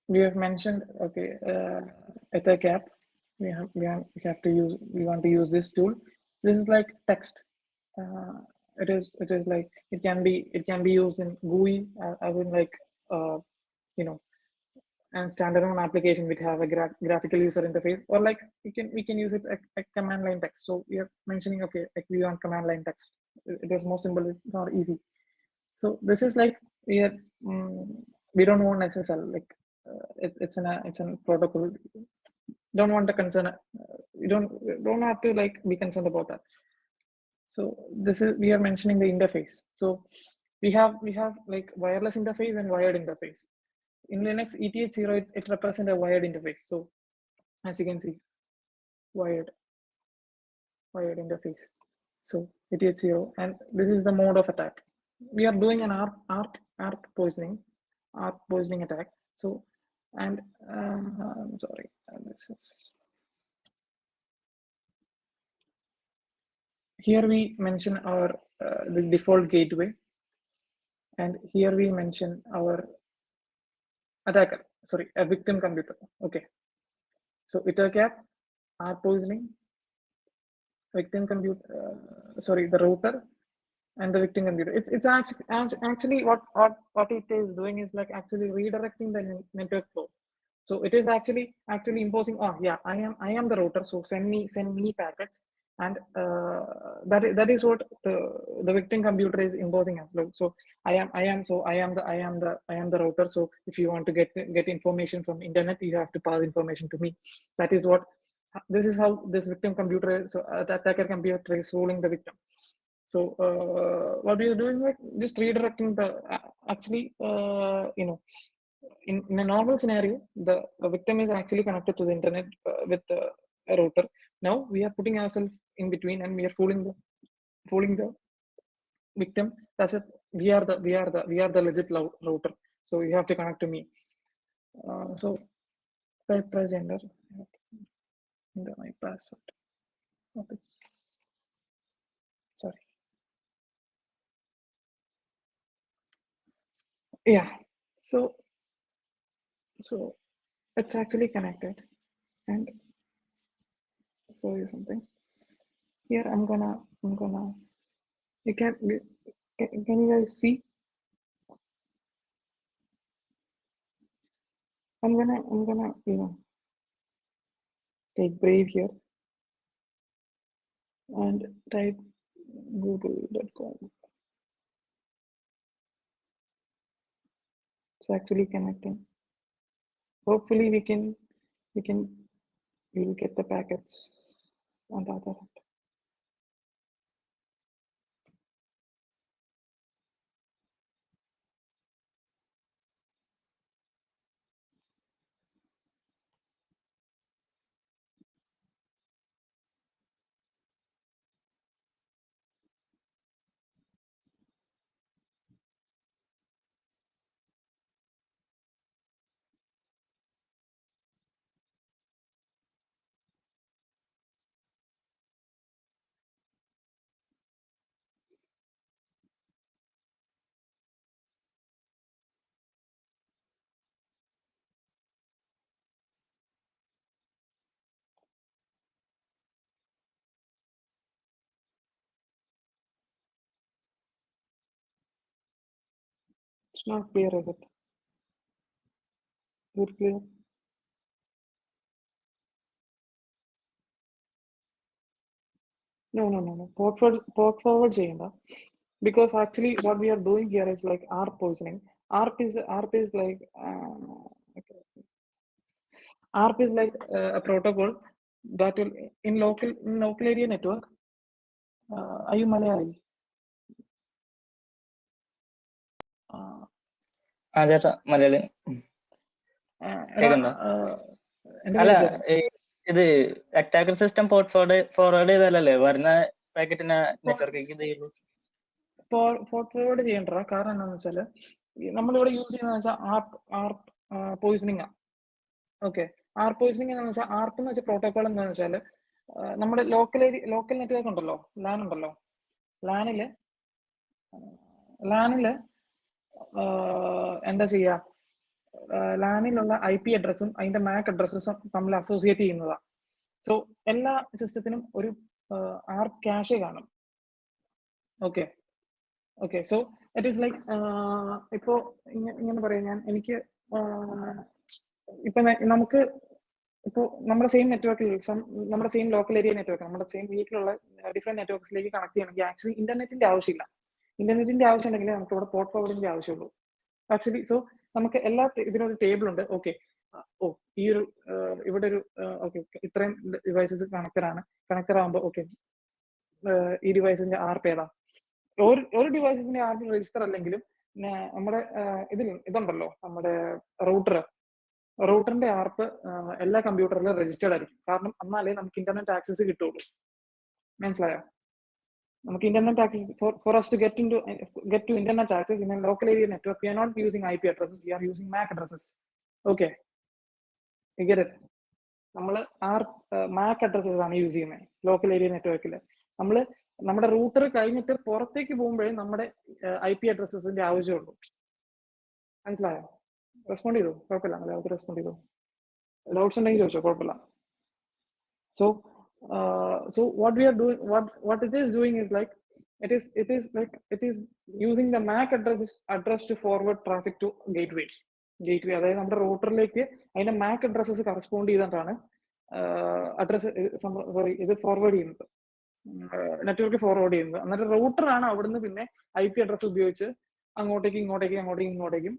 Speaker 1: we have mentioned, okay, Ithacap. We want to use this tool. This is like text. It is like, it can be used in GUI, as in like, and standalone application which have a graphical user interface, or like we can use it a command line text. So we are mentioning, okay, like we want command line text. It is more simple, it's not easy. So this is like, we don't want SSL, like it's a protocol. Don't want to concern. We don't have to like be concerned about that. So this is, we are mentioning the interface. So we have like wireless interface and wired interface. In Linux, ETH0, it represents a wired interface. So as you can see, wired interface. So ETH0, and this is the mode of attack. We are doing an ARP poisoning attack. So, and I'm sorry, this is, here we mention our the default gateway, and here we mention our attacker. Sorry, a victim computer. Okay. So Ithacap, ARP poisoning, victim computer. Sorry, the router and the victim computer. It's actually what it is doing is like actually redirecting the network flow. So it is actually imposing, oh yeah, I am the router, so send me packets, and that is what the victim computer is imposing as well. So I am the router. So if you want to get information from internet, you have to pass information to me. That is what, this is how this victim computer, so the attacker computer is fooling the victim. So what we are doing, like just redirecting the actually in a normal scenario, the victim is actually connected to the internet with a router. Now we are putting ourselves in between, and we are fooling the victim. That's it. We are the legit router. So you have to connect to me. So press enter. Enter my password. Okay. Sorry. Yeah. So it's actually connected, and show you something. Here I'm gonna. You can you guys see? I'm gonna take Brave here and type google.com. It's actually connecting. Hopefully we'll get the packets on the other end. It's not clear, is it? Is it clear? No. Port forward ചെയ്യണ്ട. Because actually what we are doing here is like ARP poisoning. ARP is like okay. ARP is like a protocol that will in local area network. Are you Malayali?
Speaker 2: ആ ചേട്ടാ മലയാളി
Speaker 1: എടാ
Speaker 2: കേൾക്കണ്ടോ?
Speaker 1: എൻ്റെ
Speaker 2: അല്ല,
Speaker 1: പേര് ജെറിൻ.
Speaker 2: ഇത് attacker system port forward ചെയ്താലല്ലേ വരുന്ന പാക്കറ്റിനെ നെറ്റ്വർക്കിലേക്ക് ഇത് ചെയ്യുള്ളൂ.
Speaker 1: പോർട്ട് ഫോർവേഡ് ചെയ്യണ്ട. കാരണം എന്താണെന്ന് വെച്ചാൽ നമ്മളിവിടെ യൂസ് ചെയ്യുന്നത് വെച്ചാൽ ആർപ്പ് പോയിസണിങ് ആണ്. ഓക്കെ, ആർപ്പ് പോയിസണിങ് എന്ന് വെച്ചാൽ ആർപ്പ് എന്ന് വെച്ചാൽ പ്രോട്ടോകോൾ എന്താണെന്ന് വെച്ചാൽ നമ്മുടെ ലോക്കൽ നെറ്റ്വർക്ക് ഉണ്ടല്ലോ, ലാൻ ഉണ്ടല്ലോ, ലാനില് എന്താ ചെയ്യുക, ലാനിലുള്ള IP അഡ്രസ്സും അതിന്റെ മാക് അഡ്രസ്സും തമ്മിൽ അസോസിയേറ്റ് ചെയ്യുന്നതാണ്. സോ എല്ലാ സിസ്റ്റത്തിനും ഒരു ആർപ്പ് ക്യാഷ് കാണും. Okay so it is like ഇപ്പോ ഇങ്ങനെ പറയാം, എനിക്ക് ഇപ്പൊ നമുക്ക് ഇപ്പോ നമ്മുടെ സെയിം നെറ്റ്വർക്കിൽ നമ്മുടെ സെയിം ലോക്കൽ ഏരിയ നെറ്റ്വർക്ക്, നമ്മുടെ സെയിം വീട്ടിലുള്ള ഡിഫറെന്റ് നെറ്റ്വർക്ക്സിലേക്ക് കണക്ട് ചെയ്യണമെങ്കിൽ ആക്ച്വലി ഇന്റർനെറ്റിന്റെ ആവശ്യമില്ല. ഇന്റർനെറ്റിന്റെ ആവശ്യം ഉണ്ടെങ്കിൽ നമുക്ക് ഇവിടെ പോർട്ട് ഫോർവേഡിന്റെ ആവശ്യമുള്ളൂ ആക്ച്വലി. സോ നമുക്ക് എല്ലാ ഇതിനൊരു ടേബിൾ ഉണ്ട്. ഓക്കെ, ഈ ഒരു ഇവിടെ ഒരു ഓക്കെ ഇത്രയും ഡിവൈസസ് കണക്ടർ ആകുമ്പോൾ ഓക്കെ ഈ ഡിവൈസിന്റെ ആർപ്പ് ഏതാ, ഒരു ഡിവൈസസിന്റെ ആർപ്പ് രജിസ്റ്റർ അല്ലെങ്കിലും നമ്മുടെ ഇതുണ്ടല്ലോ, നമ്മുടെ റൂട്ടറിന്റെ ആർപ്പ് എല്ലാ കമ്പ്യൂട്ടറിലും രജിസ്റ്റേർഡ് ആയിരിക്കും. കാരണം എന്നാലേ നമുക്ക് ഇന്റർനെറ്റ് ആക്സസ് കിട്ടുള്ളൂ. മനസ്സിലായോ? നമുക്ക് internet access for us to get to internet access in a local area network, we are not using IP addresses, we are using MAC addresses. Okay, you get it? നമ്മൾ MAC addresses ആണ് use ചെയ്യുന്നത് local area നെറ്റ്വർക്കിൽ. നമ്മുടെ router കഴിഞ്ഞിട്ട് പുറത്തേക്ക് പോകുമ്പോഴേ നമ്മുടെ IP അഡ്രസ്സസിന്റെ ആവശ്യമുള്ളൂ. മനസ്സിലായോ? റെസ്പോണ്ട് ചെയ്തു? കുഴപ്പമില്ല, മലയാളത്തിൽ റെസ്പോണ്ട് ചെയ്തു. ഡൗട്ട്സ് ഉണ്ടെങ്കിൽ ചോദിച്ചോ, കുഴപ്പമില്ല. So what we are doing, what it is doing is like it is using the MAC address to forward traffic to gateway. Gate വേ, അതായത് നമ്മുടെ റൂട്ടറിലേക്ക് അതിന്റെ മാക് അഡ്രസ്സസ് കറസ്പോണ്ട് ചെയ്തിട്ടാണ് അഡ്രസ് ഇത് ഫോർവേഡ് ചെയ്യുന്നത്, നെറ്റ്വർക്ക് ഫോർവേഡ് ചെയ്യുന്നത്. എന്നിട്ട് റൂട്ടറാണ് അവിടുന്ന് പിന്നെ IP അഡ്രസ് ഉപയോഗിച്ച് അങ്ങോട്ടേക്കും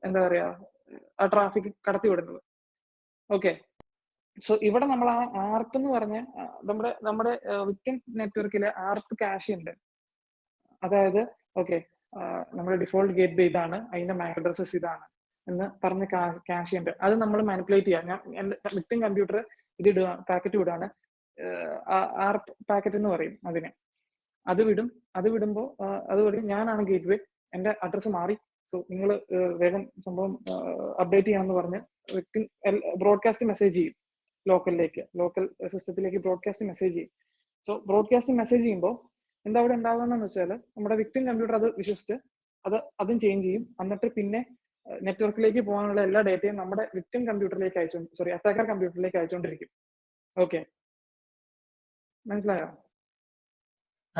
Speaker 1: എന്താ പറയാ ആ ട്രാഫിക് കടത്തി വിടുന്നത്. ഓക്കെ, സോ ഇവിടെ നമ്മൾ ആ ആർപ്പ് എന്ന് പറഞ്ഞ നമ്മുടെ വിക്ടിം നെറ്റ്വർക്കിലെ ആർപ്പ് ക്യാഷ് ഉണ്ട്. അതായത് ഓക്കെ, നമ്മുടെ ഡിഫോൾട്ട് ഗേറ്റ് വേ ഇതാണ്, അതിന്റെ മാക് അഡ്രസ്സസ് ഇതാണ് എന്ന് പറഞ്ഞ ക്യാഷ് ഉണ്ട്. അത് നമ്മൾ മാനിപ്പുലേറ്റ് ചെയ്യാം. ഞാൻ എന്റെ വിക്ടിം കമ്പ്യൂട്ടർ ഇത് ഇടുക, പാക്കറ്റ് വിടാണ്, ആർപ്പ് പാക്കറ്റ് എന്ന് പറയും അതിനെ. അത് വിടുമ്പോൾ ഞാനാണ് ഗേറ്റ് വേ, എന്റെ അഡ്രസ്സ് മാറി, സോ നിങ്ങൾ വേഗം സംഭവം അപ്ഡേറ്റ് ചെയ്യാമെന്ന് പറഞ്ഞ് വിക്ടിം ബ്രോഡ്കാസ്റ്റ് മെസ്സേജ് ചെയ്യും ലോക്കൽ സിസ്റ്റത്തിലേക്ക് ബ്രോഡ്കാസ്റ്റ് മെസ്സേജ് ചെയ്യും. സോ ബ്രോഡ്കാസ്റ്റ് മെസ്സേജ് ചെയ്യുമ്പോൾ എന്താ അവിടെ ഉണ്ടാകുന്നതെന്ന് വെച്ചാൽ നമ്മുടെ വിക്ടിം കമ്പ്യൂട്ടർ അത് വിശ്വസിച്ച് അതും ചേഞ്ച് ചെയ്യും. എന്നിട്ട് പിന്നെ നെറ്റ്വർക്കിലേക്ക് പോകാനുള്ള എല്ലാ ഡേറ്റയും നമ്മുടെ വിക്ടിം കമ്പ്യൂട്ടറിലേക്ക് അറ്റാക്കർ കമ്പ്യൂട്ടറിലേക്ക് അയച്ചുകൊണ്ടിരിക്കും. ഓക്കെ, മനസ്സിലായോ?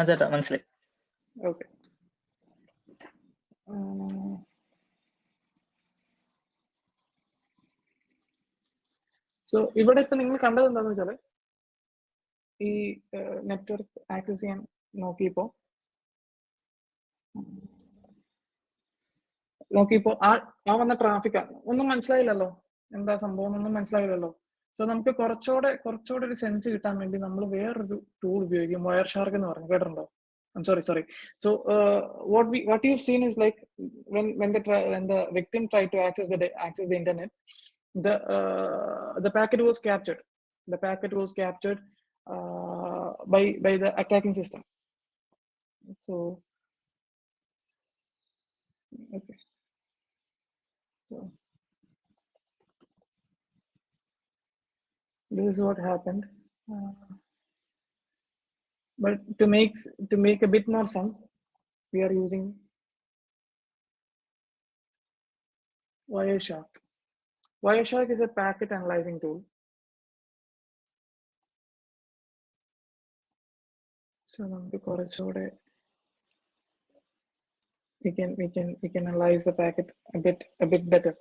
Speaker 2: ചേട്ടാ മനസ്സിലായി.
Speaker 1: ഓക്കെ, സോ ഇവിടെ ഇപ്പൊ നിങ്ങൾ കണ്ടത് എന്താന്ന് വെച്ചാല് ഈ നെറ്റ്വർക്ക് ആക്സസ് ചെയ്യാൻ നോക്കിയപ്പോ ആ വന്ന ട്രാഫിക് ഒന്നും മനസ്സിലായില്ലല്ലോ, എന്താ സംഭവം ഒന്നും മനസ്സിലായില്ലല്ലോ. സോ നമുക്ക് കുറച്ചുകൂടെ ഒരു സെൻസ് കിട്ടാൻ വേണ്ടി നമ്മൾ വേറൊരു ടൂൾ ഉപയോഗിക്കും, വയർ ഷാർക്ക് എന്ന് പറഞ്ഞു, കേട്ടിട്ടുണ്ടോ? Sorry. So what you've seen is like when the victim tried to access the internet, the packet was captured. The packet was captured by the attacking system. So okay. So this is what happened. But to make a bit more sense, we are using Wireshark. Wireshark is a packet analyzing tool. So we can analyze the packet a bit better.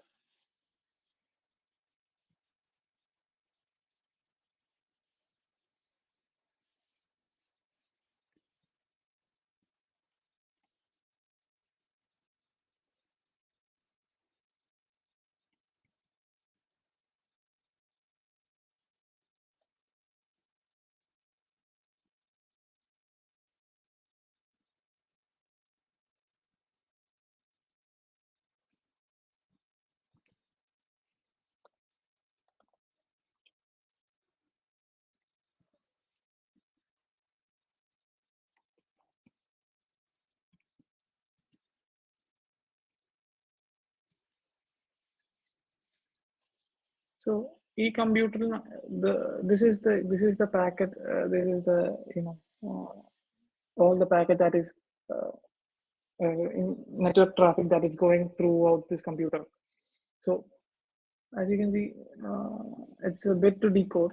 Speaker 1: So e-computer, this is the packet. This is the all the packet that is in network traffic that is going throughout this computer. So as you can see, it's a bit to decode.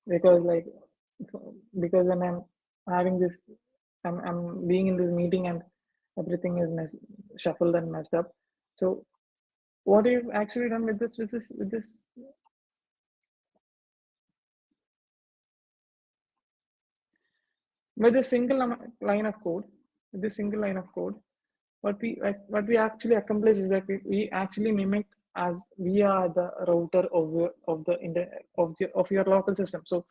Speaker 1: Because when I'm having this, I'm being in this meeting and everything is shuffled and messed up. So what you've actually done with this with a single line of code, what we actually accomplish is that we actually mimic as we are the router of your local system. So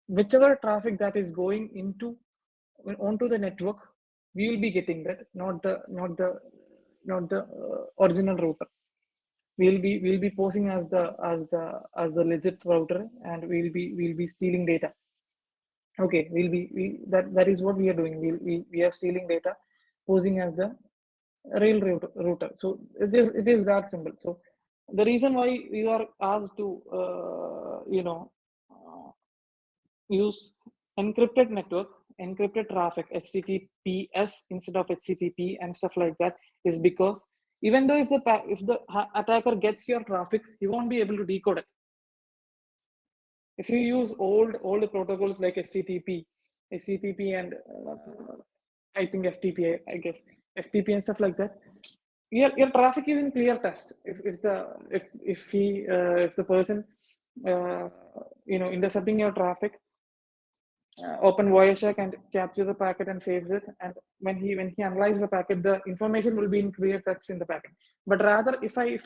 Speaker 1: whichever traffic that is going onto the network, we will be getting that, not the original router. We'll be posing as the legit router, and we'll be stealing data. Okay, that is what we are doing. We are stealing data, posing as the real router. So it is that simple. So the reason why we are asked to use encrypted network, encrypted traffic, HTTPS instead of HTTP and stuff like that, is because even though if the attacker gets your traffic, he won't be able to decode it. If you use old protocols like HTTP and I think FTP, I guess FTP and stuff like that. Your traffic is in clear text. If the person intercepting your traffic open Wireshark and capture the packet and saves it. And when he analyzes the packet, the information will be in clear text in the packet. But rather, if I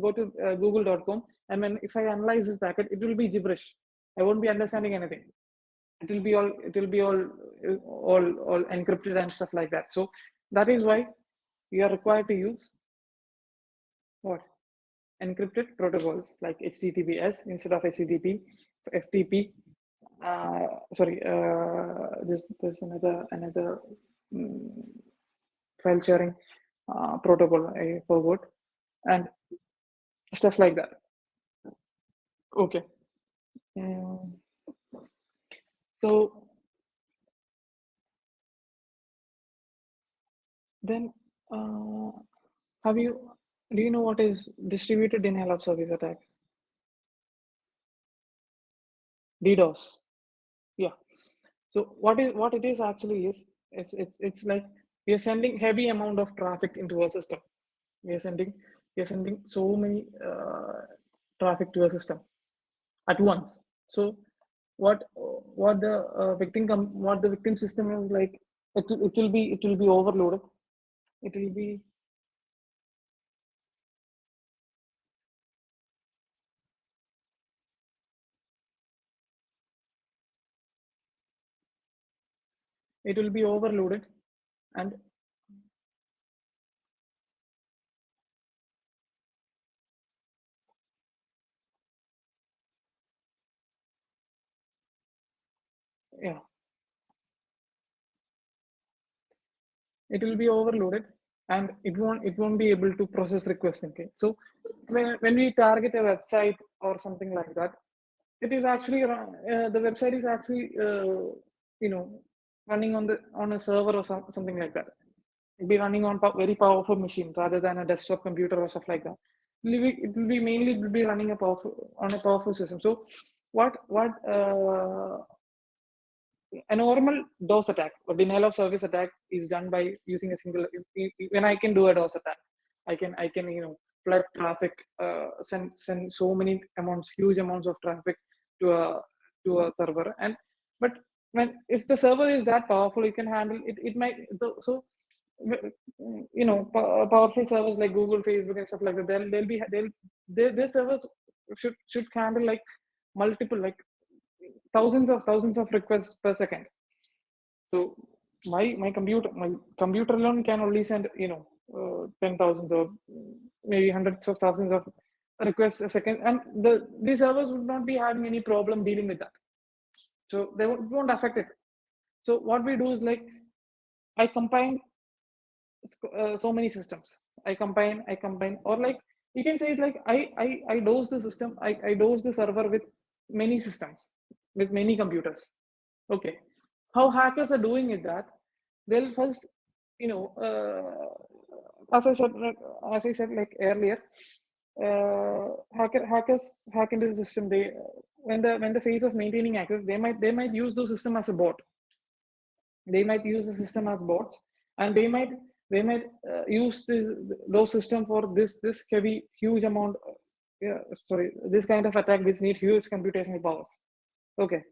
Speaker 1: go to google.com and if I analyze this packet, it will be gibberish. I won't be understanding anything. It will be all encrypted and stuff like that. So that is why you are required to use what? Encrypted protocols like HTTPS instead of HTTP, FTP. Sorry, there's another file sharing protocol I forgot, and stuff like that. Okay. So then, do you know what is distributed denial of service attack? DDoS. Yeah. So what it is actually is it's like we are sending heavy amount of traffic into a system. We are sending so many traffic to a system at once. So what the victim system is like, it will be overloaded. It will be overloaded, and yeah, it will be overloaded, and it won't be able to process requests. Okay, so when we target a website or something like that, it is actually the website is actually running on a server or something like that. It'll be running on very powerful machine rather than a desktop computer or stuff like that. It will be running on a powerful system. So what a normal DOS attack or denial of service attack is done by using a single. When I can do a DOS attack, I can flood traffic, send so many huge amounts of traffic to a server. And but if the server is that powerful, it can handle it. It might so powerful servers like Google, Facebook, and stuff like that. Their servers should handle like multiple, like thousands of requests per second. So my computer alone can only send 10,000 or maybe hundreds of thousands of requests a second, and the servers would not be having any problem dealing with that. So they won't affect it. So what we do is like I combine so many systems. I combine, or like you can say it like I dose the system. I dose the server with many systems, with many computers. Okay, how hackers are doing it that they'll first, as I said like earlier, hackers hack into the system. They when the phase of maintaining access, they might use the system as a bot. They might use the system as bots, and they might use those system for this heavy huge amount. Sorry, this kind of attack which need huge computational powers. Okay,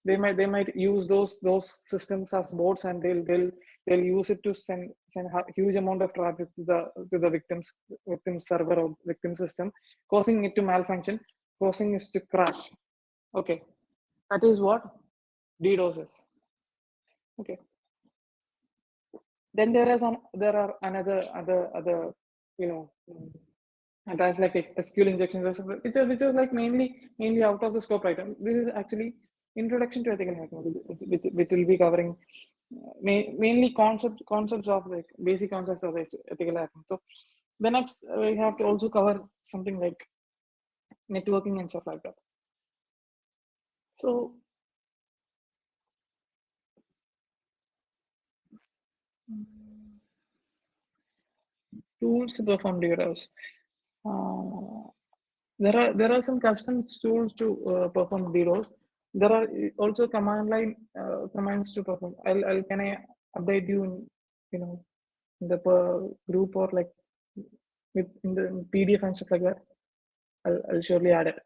Speaker 1: they might use those systems as bots, and they'll use it to send a huge amount of traffic to the victim server or victim system, causing it to malfunction, causing it to crash. Okay, that is what DDoS is. Okay, then there are other attacks like SQL injections, which is like mainly out of the scope right now. This is actually introduction to ethical hacking, which will be covering mainly concepts of like basic concepts of ethical hacking. So the next we have to also cover something like networking and stuff like that. So tools to perform DDoS. There are some custom tools to perform DDoS. There are also command line commands to perform. update you in the group, or like in the PDF and stuff like that. I'll surely add it.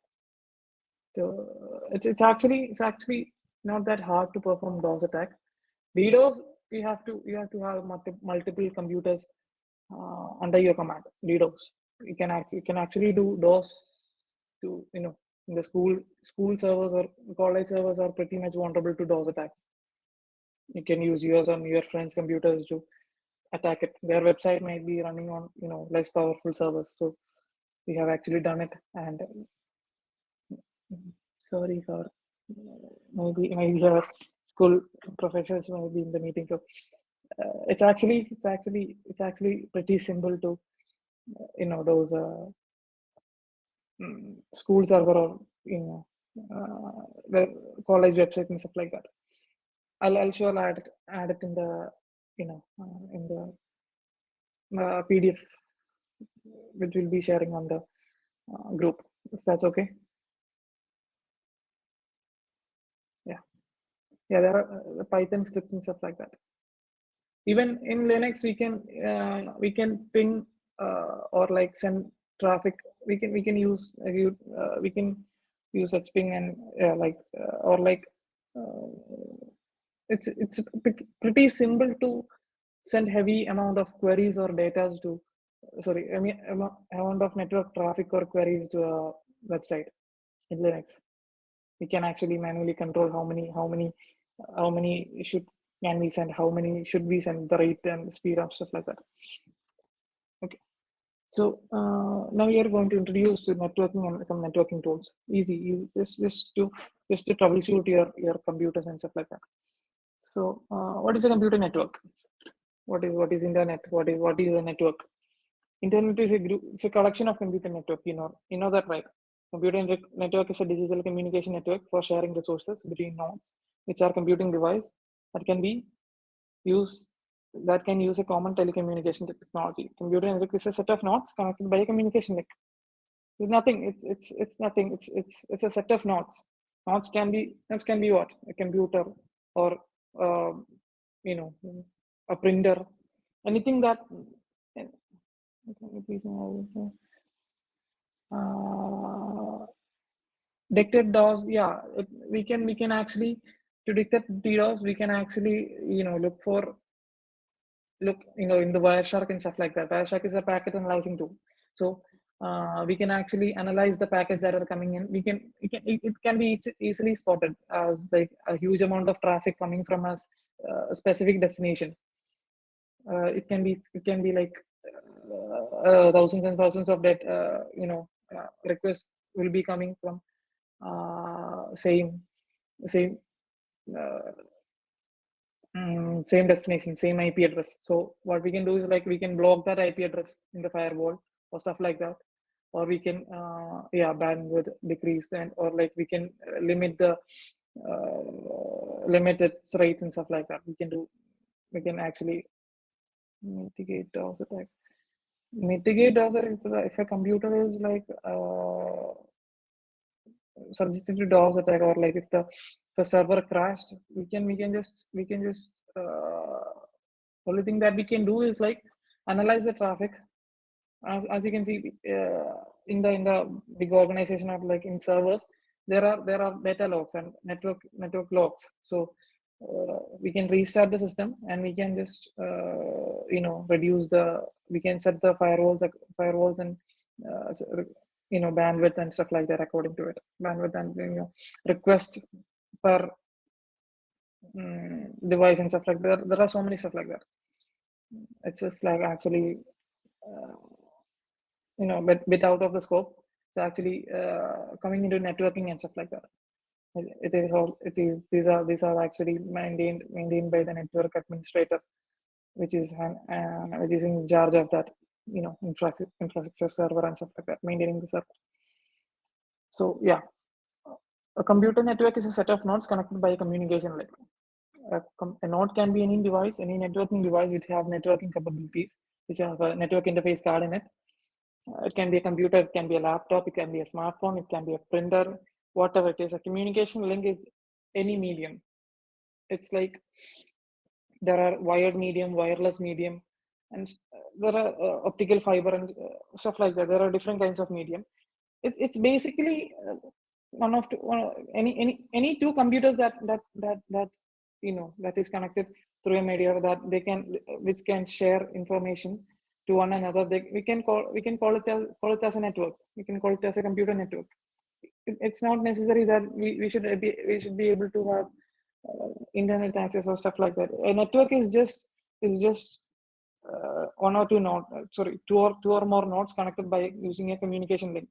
Speaker 1: So it's actually not that hard to perform DOS attack. DDoS, you have to have multiple computers under your command. DDoS, you can actually do DOS to in the school servers or college servers are pretty much vulnerable to DOS attacks. You can use yours on your friends' computers to attack it. Their website might be running on less powerful servers. So we have actually done it. And sorry for maybe school professors might be in the meeting. So it's actually pretty simple to those school server or the college website and stuff like that. I'll sure add it in the in the PDF which we'll be sharing on the group, if that's okay. Yeah, there are Python scripts and stuff like that. Even in Linux, we can ping or like send traffic. We can use such ping and like or like it's pretty simple to send heavy amount of queries or data to sorry, I mean amount of network traffic or queries to a website in Linux. We can actually manually control how many can we send, how many should we send, the rate and speed of stuff like that. Okay, so now we are going to introduce networking and some networking tools. Easy, just to troubleshoot your computers and stuff like that. So what is a computer network? What is internet? What is a network? Internet is a group, it's a collection of computer network. You know that, right? Computer network is a digital communication network for sharing resources between nodes, which are computing device that can be used that can use a common telecommunication technology. Computer network is a set of nodes connected by a communication link. It's nothing. It's nothing. It's a set of nodes. Nodes can be what? A computer or uh, you know a printer, anything that. Detect DOS, yeah, we can actually, to detect DDoS, we can actually look in the Wireshark and stuff like that. Wireshark is a packet analyzing tool, so we can actually analyze the packets that are coming in. It can be easily spotted as like a huge amount of traffic coming from a specific destination. It can be like thousands and thousands of that requests will be coming from same uh, same destination, same IP address. So what we can do is like we can block that IP address in the firewall or stuff like that, or we can bandwidth decrease, and or like we can limit its rates and stuff like that. We can actually mitigate DOS attack. Mitigate DOS attack if a computer is like subjected to DOS attack, or like if the server crashed, we can just only thing that we can do is like analyze the traffic. As you can see in the big organization of like in servers, there are data logs and network logs. So we can restart the system, and we can just reduce we can set the firewalls and bandwidth and stuff like that according to it, bandwidth and request per device and stuff like that. There are so many stuff like that. It's just like actually uh, bit out of the scope. It's actually coming into networking and stuff like that. It is all it is these are actually maintained by the network administrator, which is in charge of that infrastructure server and stuff like that, maintaining the server. So yeah, a computer network is a set of nodes connected by a communication link. A node can be any device, any networking device which have networking capabilities, which have a network interface card in it. It can be a computer, it can be a laptop, it can be a smartphone, it can be a printer, whatever it is. A communication link is any medium. It's like There are wired medium, wireless medium, and there are optical fiber and stuff like that. There are different kinds of medium. It's basically any two computers that that is connected through a media that they can, which can share information to one another. We can call it as a network. We can call it as a computer network. It's not necessary that we should be able to have internet access or stuff like that. A network is just one or two nodes, sorry, two or more nodes connected by using a communication link.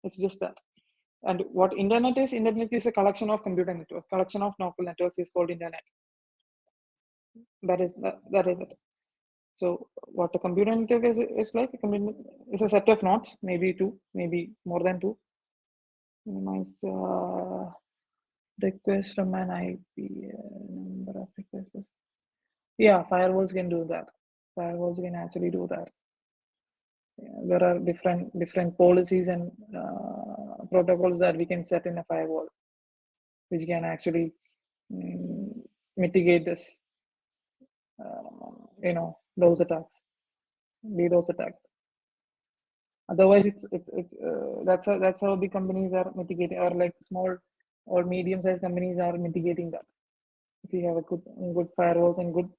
Speaker 1: It's just that. And what internet is? Internet is a collection of computer networks. Collection of local networks is called internet. That is it. So what a computer network is like? It's a set of nodes, maybe two, maybe more than two. Minimize request from an IP, number of requests. Yeah, firewalls can do that. Firewalls can actually do that. There are different policies and protocols that we can set in a firewall, which can actually mitigate this, those attacks, DDoS attacks. Otherwise, that's how big companies are mitigating, or like small or medium-sized companies are mitigating that. If we have a good firewalls and good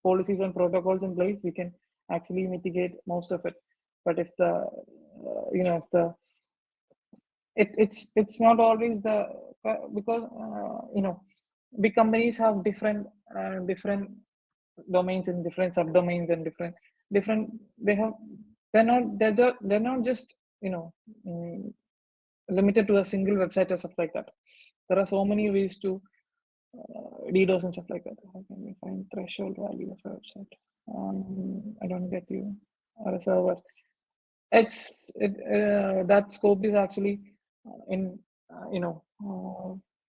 Speaker 1: policies and protocols in place, we can actually mitigate most of it. But if it's not always because big companies have different domains and different subdomains and different they're not just limited to a single website or stuff like that. There are so many ways to DDoS and stuff like that. How can we find threshold value of a website? I don't get you. Or a server. That scope is actually in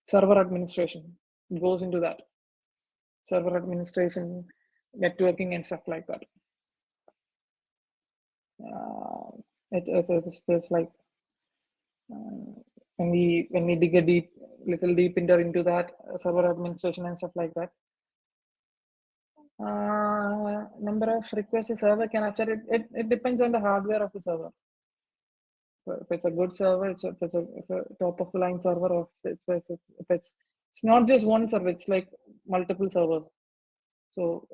Speaker 1: server administration. It goes into that server administration, networking, and stuff like that. It's like when we dig a little deep into that server administration and stuff like that. Number of requests a server can accept. It depends on the hardware of the server. If it's a good server, if it's a top of the line server, or if it's not just one server, it's like multiple servers. So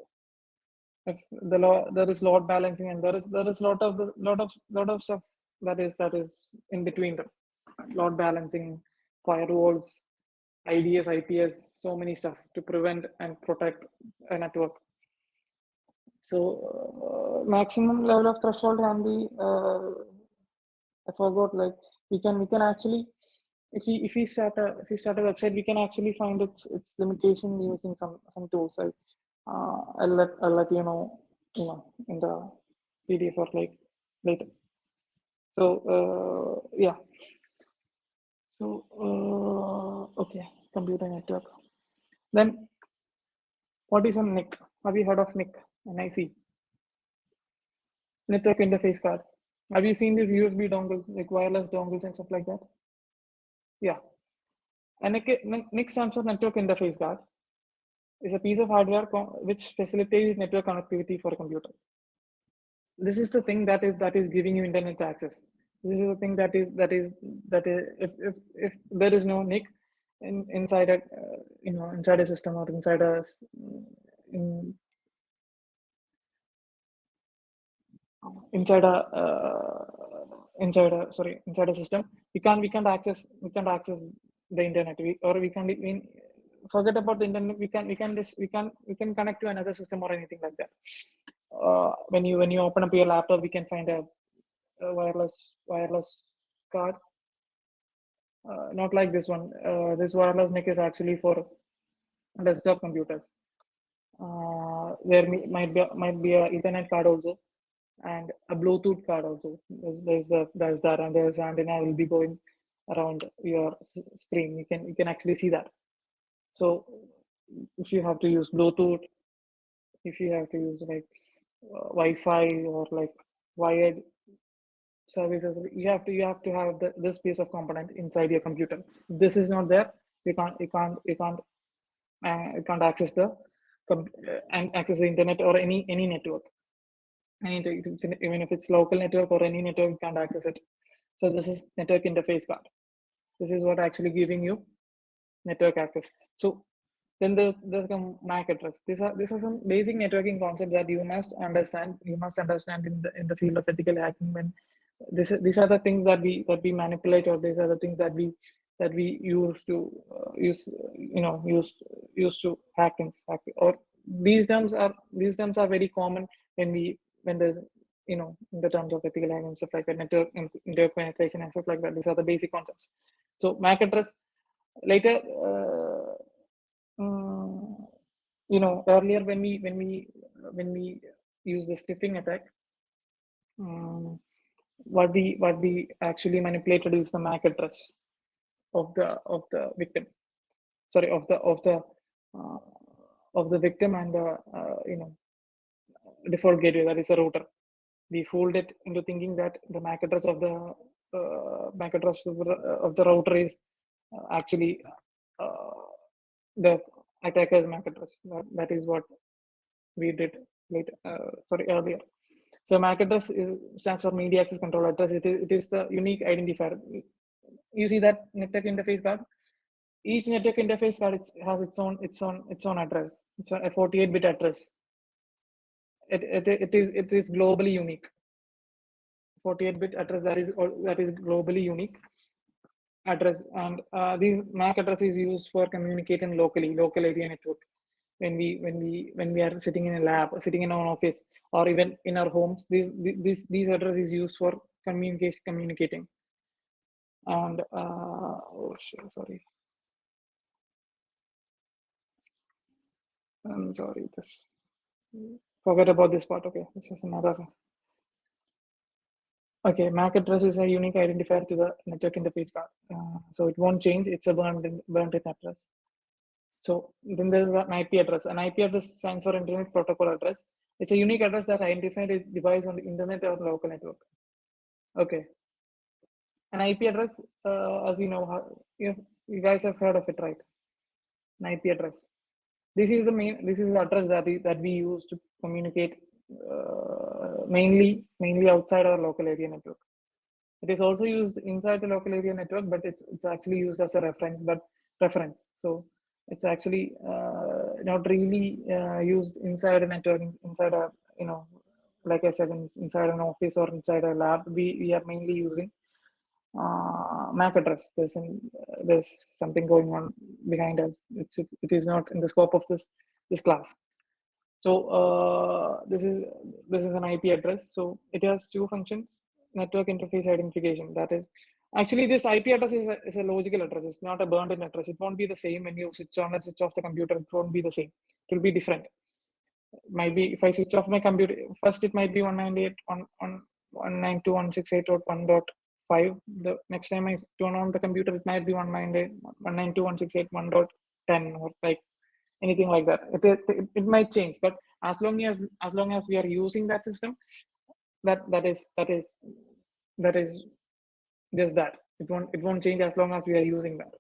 Speaker 1: if there is load balancing, and there is lot of stuff that is in between them. Load balancing, firewalls, IDS, IPS, so many stuff to prevent and protect a network. So maximum level of threshold can be I forgot, like we can actually, if we start a website, we can actually find its limitation using some tools. I'll let you know in the PDF or like later. So yeah. So okay, computer network. Then what is a NIC? Have you heard of NIC? NIC, network interface card. Have you seen these USB dongles, like wireless dongles and stuff like that? Yeah. A NIC stands for network interface card. Is a piece of hardware which facilitates network connectivity for a computer. This is the thing that is giving you internet access. This is the thing that is if there is no NIC inside a inside a system or inside a inside a system, we can't access the internet. We can't forget about the internet. We can connect to another system or anything like that. When you open up your laptop, we can find a wireless card. Not like this one. This wireless NIC is actually for desktop computers. There might be a Ethernet card also, and a Bluetooth card also. There's that, and there's antenna will be going around your screen. You can actually see that. So if you have to use Bluetooth, if you have to use like Wi-Fi or like wired services, you have to have this piece of component inside your computer. If this is not there, you can't access the and access the internet or any network. Even if it's local network or any network, you can't access it. So this is network interface card. This is what actually giving you network access. So then there's the MAC address. These are some basic networking concepts that you must understand. You must understand in the field of ethical hacking. When these are the things that we manipulate, or these are the things that we use to use to hack things. Or these terms are very common when there's in the terms of ethical hacking and stuff like that, network penetration and stuff like that. These are the basic concepts. So MAC address later. Earlier when we use the sniffing attack, what we actually manipulated is the MAC address of the victim. Sorry, uh, of the victim and the default gateway, that is a router. We fooled it into thinking that the MAC address of the router is actually the attacker's MAC address. That is what we did earlier. So MAC address stands for media access control address. It is the unique identifier. You see that network interface card. Each network interface card has its own address. It's a 48-bit address. It is globally unique. 48-bit address that is globally unique address, and these MAC address is used for communicating locally, local area network. When we are sitting in a lab, sitting in our office, or even in our homes, these address is used for communicating. And sorry, I'm sorry, this forget about this part. Okay, this is another. Okay, MAC address is a unique identifier to the network interface card, so it won't change. It's a burnt-in address. So then there's an IP address. An IP address stands for Internet Protocol Address. It's a unique address that identifies a device on the internet or local network. Okay. An IP address, as you know, you guys have heard of it, right? An IP address. This is the address that we use to communicate mainly outside our local area network. It is also used inside the local area network, but it's actually used as a reference. So it's actually not really used inside a network, inside a like I said, inside an office or inside a lab. We are mainly using MAC address. There's something going on behind us. It is not in the scope of this class. So this is an IP address. So it has two functions: network interface identification. That is actually, this IP address is a logical address. It's not a burnt-in address. It won't be the same when you switch on and switch off the computer. It won't be the same. It will be different. Might be if I switch off my computer first, it might be 192.168.1.5. The next time I turn on the computer, it might be 192.168.1.10 or like anything like that. It might change, but as long as we are using that system, that is just that. It won't change as long as we are using that.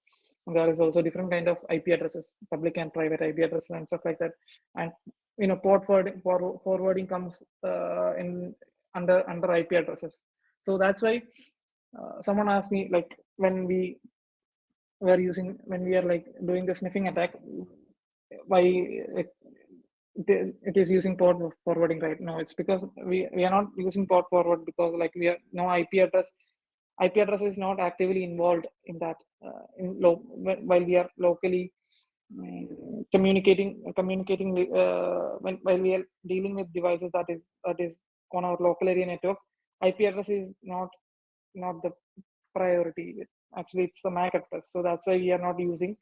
Speaker 1: And there is also different kind of IP addresses, public and private IP addresses and stuff like that. And port forwarding comes in under IP addresses. So that's why someone asked me, like, when we are like doing the sniffing attack, why it is using port forwarding, right? No, it's because we are not using port forward because like we are no IP address is not actively involved in that while we are locally communicating while we are dealing with devices that is on our local area network. IP address is not the priority. Actually, it's the MAC address. So that's why we are not using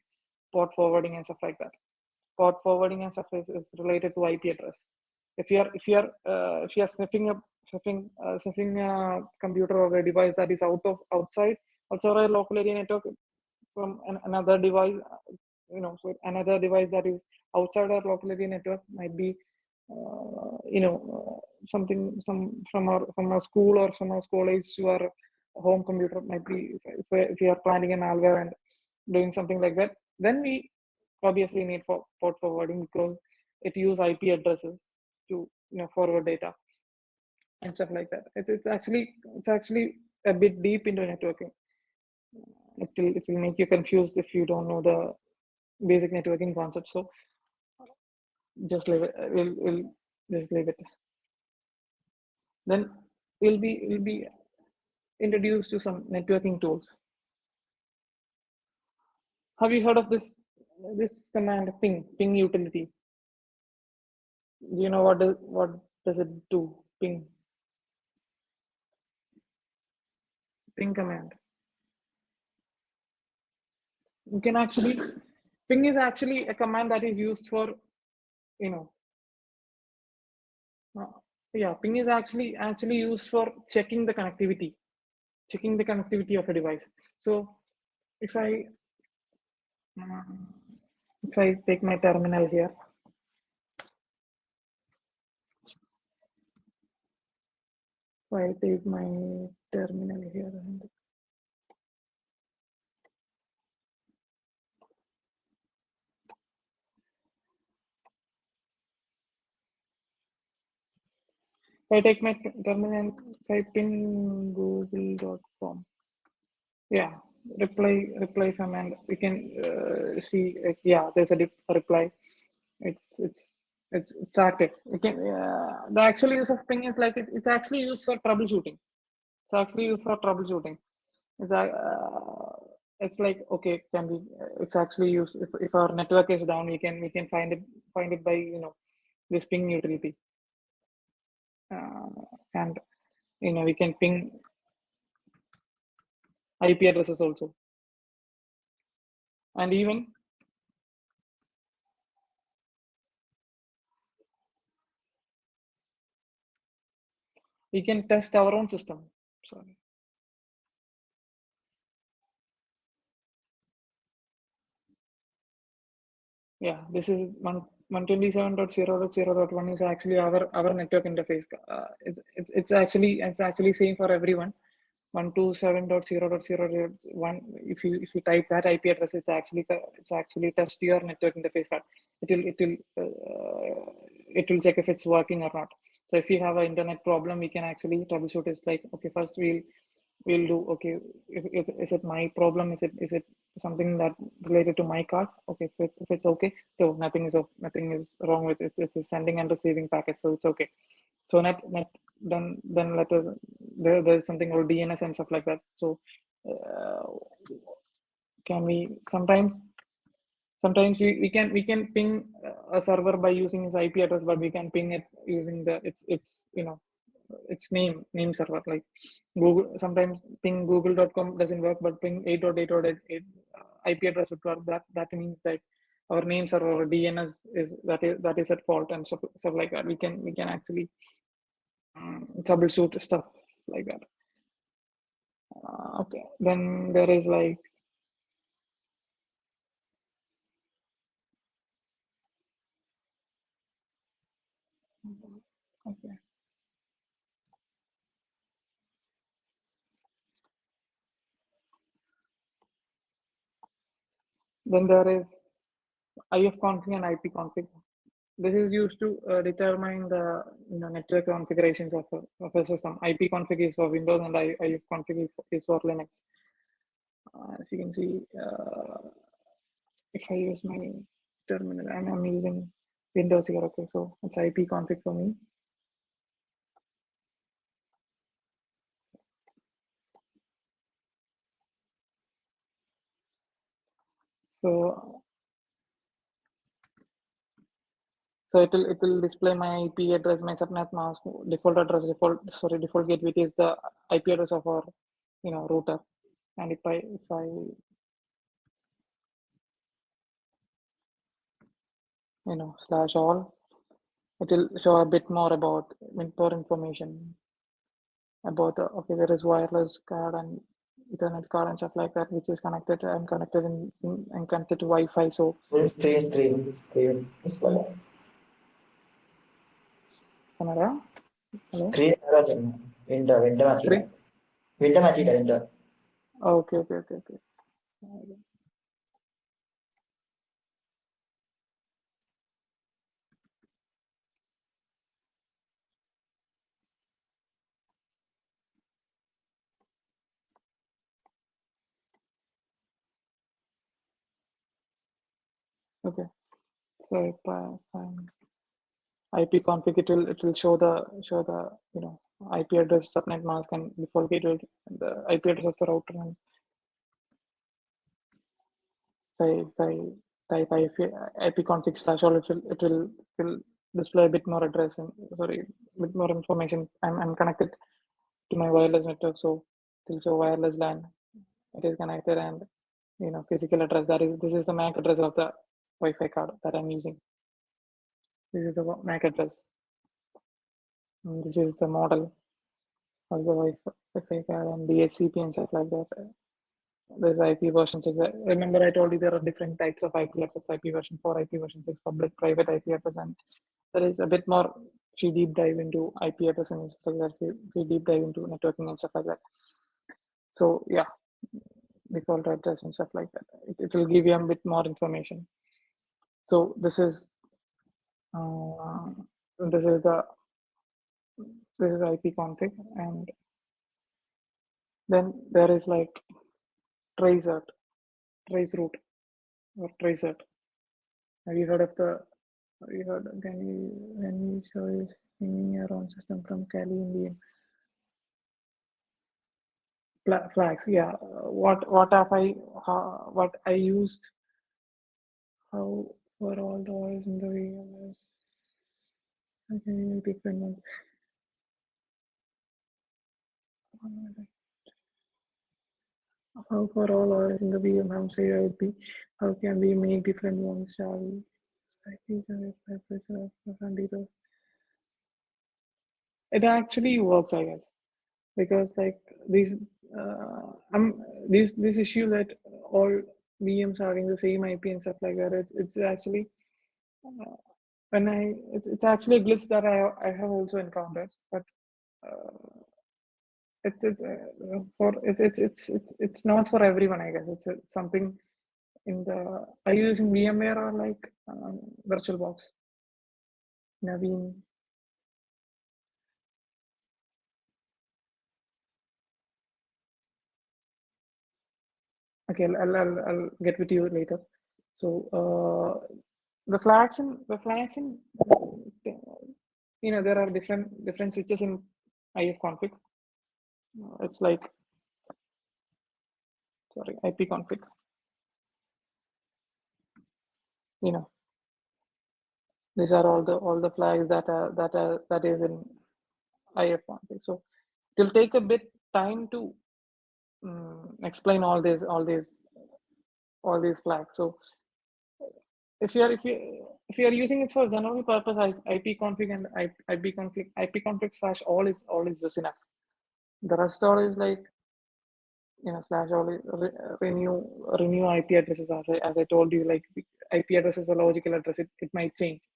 Speaker 1: port forwarding and stuff like that. Port forwarding and stuff is related to IP address. If you are sniffing a computer or a device that is outside a local area network from another device, so another device that is outside our local area network might be something from our school or from our college to our home computer. Might be if we are planning a malware and doing something like that, then we obviously need for port forwarding, because it use IP addresses to forward data and stuff like that. It's actually a bit deep into networking. It will make you confused if you don't know the basic networking concepts. So just leave it. We'll just leave it. Then we'll be introduced to some networking tools. Have you heard of this command ping utility? Do you know what does it do? Ping command. You can actually ping is actually a command that is used for you know uh, yeah, ping is actually used for checking the connectivity of a device. So if I um, if I take my terminal here, if I take my terminal here and if I take my terminal and type in google.com, yeah, reply command, we can see yeah, there's a reply. It's active. You can the actual use of ping is like it's actually used for troubleshooting. It's actually used for troubleshooting. It's it's like, okay, can we? It's actually used if our network is down, we can find it by this ping utility, and we can ping IP addresses also, and even we can test our own system. Sorry. Yeah, this is 127.0.0.1 is actually our network interface. It's actually same for everyone. 127.0.0.1. If you type that IP address, it's actually test your network interface card. It will check if it's working or not. So if you have an internet problem, we can actually troubleshoot. It's like, okay, first we'll do, okay, is it my problem, is it something that related to my card? Okay, if it's okay, so nothing is wrong with it. It's sending and receiving packets, so it's okay. So net then let us, there's something called DNS and stuff like that. So uh, can we sometimes we can ping a server by using its IP address, but we can ping it using its name server, like Google. Sometimes ping google.com doesn't work, but ping 8.8.8 IP address would work. That means that our name server or DNS that is at fault, and stuff like that. We can actually troubleshoot stuff like that. Okay, then there is like, okay, then there is IF config and IP config. This is used to determine the network configurations of a system. IP config is for Windows, and IF config is for Linux. As you can see, if I use my terminal, and I'm using Windows here, okay, so it's IP config for me. So it will display my IP address, my subnet mask, default address, default gate, which is the IP address of our router. And if I slash all, it will show a bit more about more information about okay, there is wireless card and Ethernet card and stuff like that, which is connected. I'm connected and connected to Wi-Fi. So Canada, hello, screen. Okay. Okay. Okay. So IP config, it will show the IP address, subnet mask, and default gateway, the IP address of the router, and by type IP config slash all, it will display a bit more address and sorry, bit more information. I'm connected to my wireless network, so it will show wireless LAN. It is connected, and physical address. This is the MAC address of the Wi-Fi card that I'm using. This is the MAC address. And this is the model of the Wi-Fi card and DHCP and stuff like that. There's IP version 6. Remember, I told you there are different types of IP address: IP version 4, IP version 6, public, private IP address, and there is a bit more. If you deep dive into IP address and stuff like that, if you deep dive into networking and stuff like that. So yeah, default address and stuff like that. It will give you a bit more information. So this is this is IP config, and then there is like trace route, or trace it. Have you heard of the? Have you heard? Can you show us in your own system from Cali, Indian flags? Yeah. What have I? What I used? How for all the oils in the VMS? Okay, different ones. How for all oils in the VM say I would be? How can we make different ones? Shall we? It actually works, I guess, because like these this issue that all VMs having the same IP and stuff like that. It's actually when it's actually a glitch that I have also encountered, but uh, it's not for everyone, I guess. It's something in the. Are you using VMware or like VirtualBox? Naveen. Okay, I'll get with you later. So the flags in there are different switches in IF config. It's like sorry, IP config. These are all the flags that is in IF config. So it will take a bit time to explain all these flags. So if you are using it for general purpose, IP config and IP config slash all is just enough. The rest all is like slash all is renew IP addresses, as I told you, like IP address is a logical address. It might change,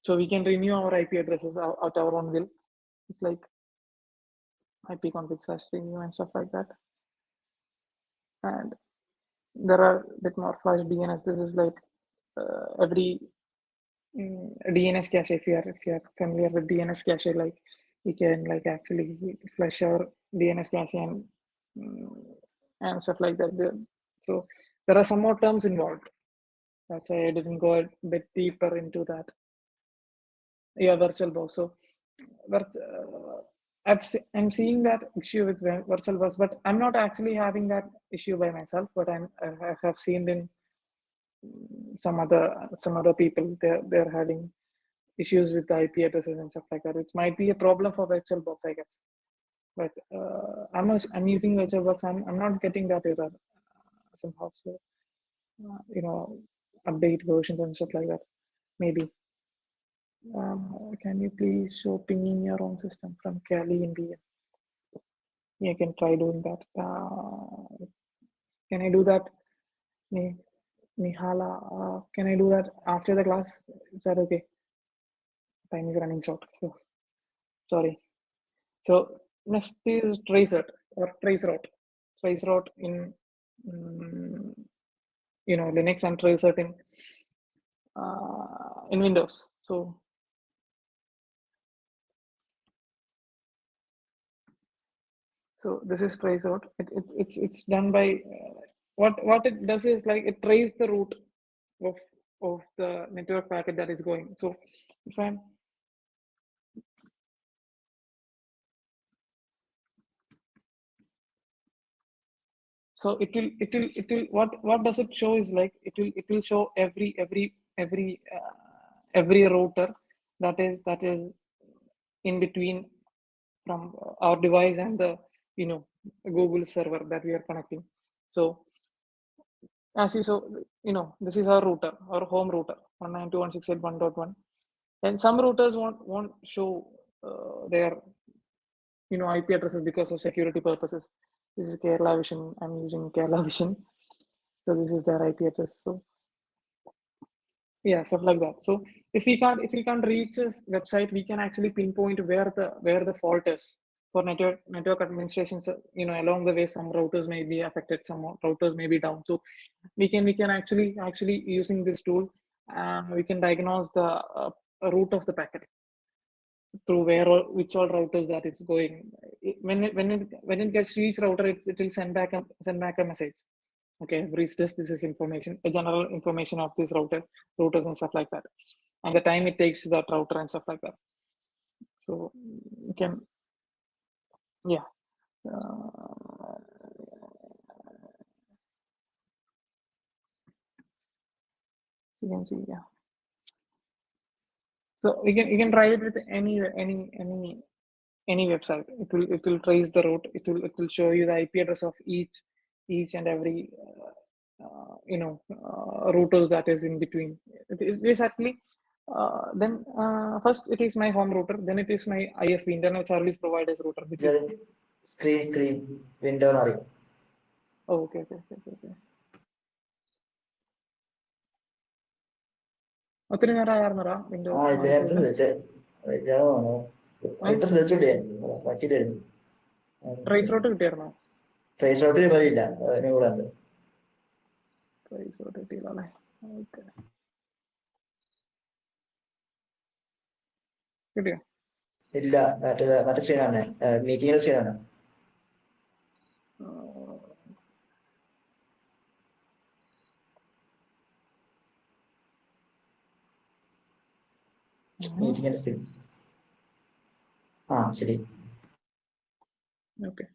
Speaker 1: so we can renew our IP addresses at our own will. It's like IP config slash renew and stuff like that. And there are a bit more flash DNS. This is like every DNS cache. If you are familiar with DNS cache, like we can like actually flush our DNS cache and stuff like that. So there are some more terms involved. That's why I didn't go a bit deeper into that. Yeah, VirtualBox. So I'm seeing that issue with VirtualBox, but I'm not actually having that issue by myself. But I have seen in some other people, they're having issues with the IP addresses and stuff like that. It might be a problem for VirtualBox, I guess. But I'm using VirtualBox. I'm not getting that error somehow. So update versions and stuff like that. Maybe. Can you please show pinging your own system from Cali, India? Yeah, I can try doing that. Can I do that, Nihala? Can I do that after the class? Is that okay? Time is running short, so sorry. So next is tracer or traceroute. Traceroute in Linux and traceroute in Windows. So this is traceroute. It's done by what it does is like it traces the route of of the network packet that is going. So if I'm what does it show is like it will show every router that is in between from our device and the Google server that we are connecting. So as you saw, this is our router, our home router, 192.168.1.1. And some routers won't show their IP addresses because of security purposes. This is Kerala Vision. I'm using Kerala Vision, so this is their IP address. So yeah, stuff like that. So if we can't reach this website, we can actually pinpoint where the fault is for network administration. So, along the way, some routers may be affected, some routers may be down. So we can actually using this tool, we can diagnose the route of the packet through which all routers that it's going. When it gets to each router, it will send back a message. Okay, I've reached this is information, a general information of this routers and stuff like that, and the time it takes to that router and stuff like that. So you can, yeah. You can see, yeah. So you can try it with any website. It will trace the route. It will show you the IP address of each and every routers that is in between. It is actually then first it is my home router, then it is my ISP, internet service providers router, which is
Speaker 3: screen window അറിയും.
Speaker 1: oh, okay. ഒത്തിരി നേരം ആയിരുന്നടാ window
Speaker 3: ഇപ്പൊ ശ്രദ്ധിച്ചോണ്ടേ പറ്റിട്ടായിരുന്നു.
Speaker 1: Trace route കിട്ടിയായിരുന്നോ?
Speaker 3: Trace റൂട്ടിൽ പോയില്ല, അതിന് കൂടെ ഉണ്ട്.
Speaker 1: ട്രേസ് റൂട്ട് കിട്ടിയില്ല അല്ലേ? ഓക്കെ, കിട്ടിയോ?
Speaker 3: ഇല്ല, മറ്റേ സ്ക്രീനാണ്, മീറ്റിംഗിന്റെ സ്ക്രീനാണ്. മീറ്റിംഗിന്റെ സ്ക്രീൻ. ആ ശരി.
Speaker 1: Okay.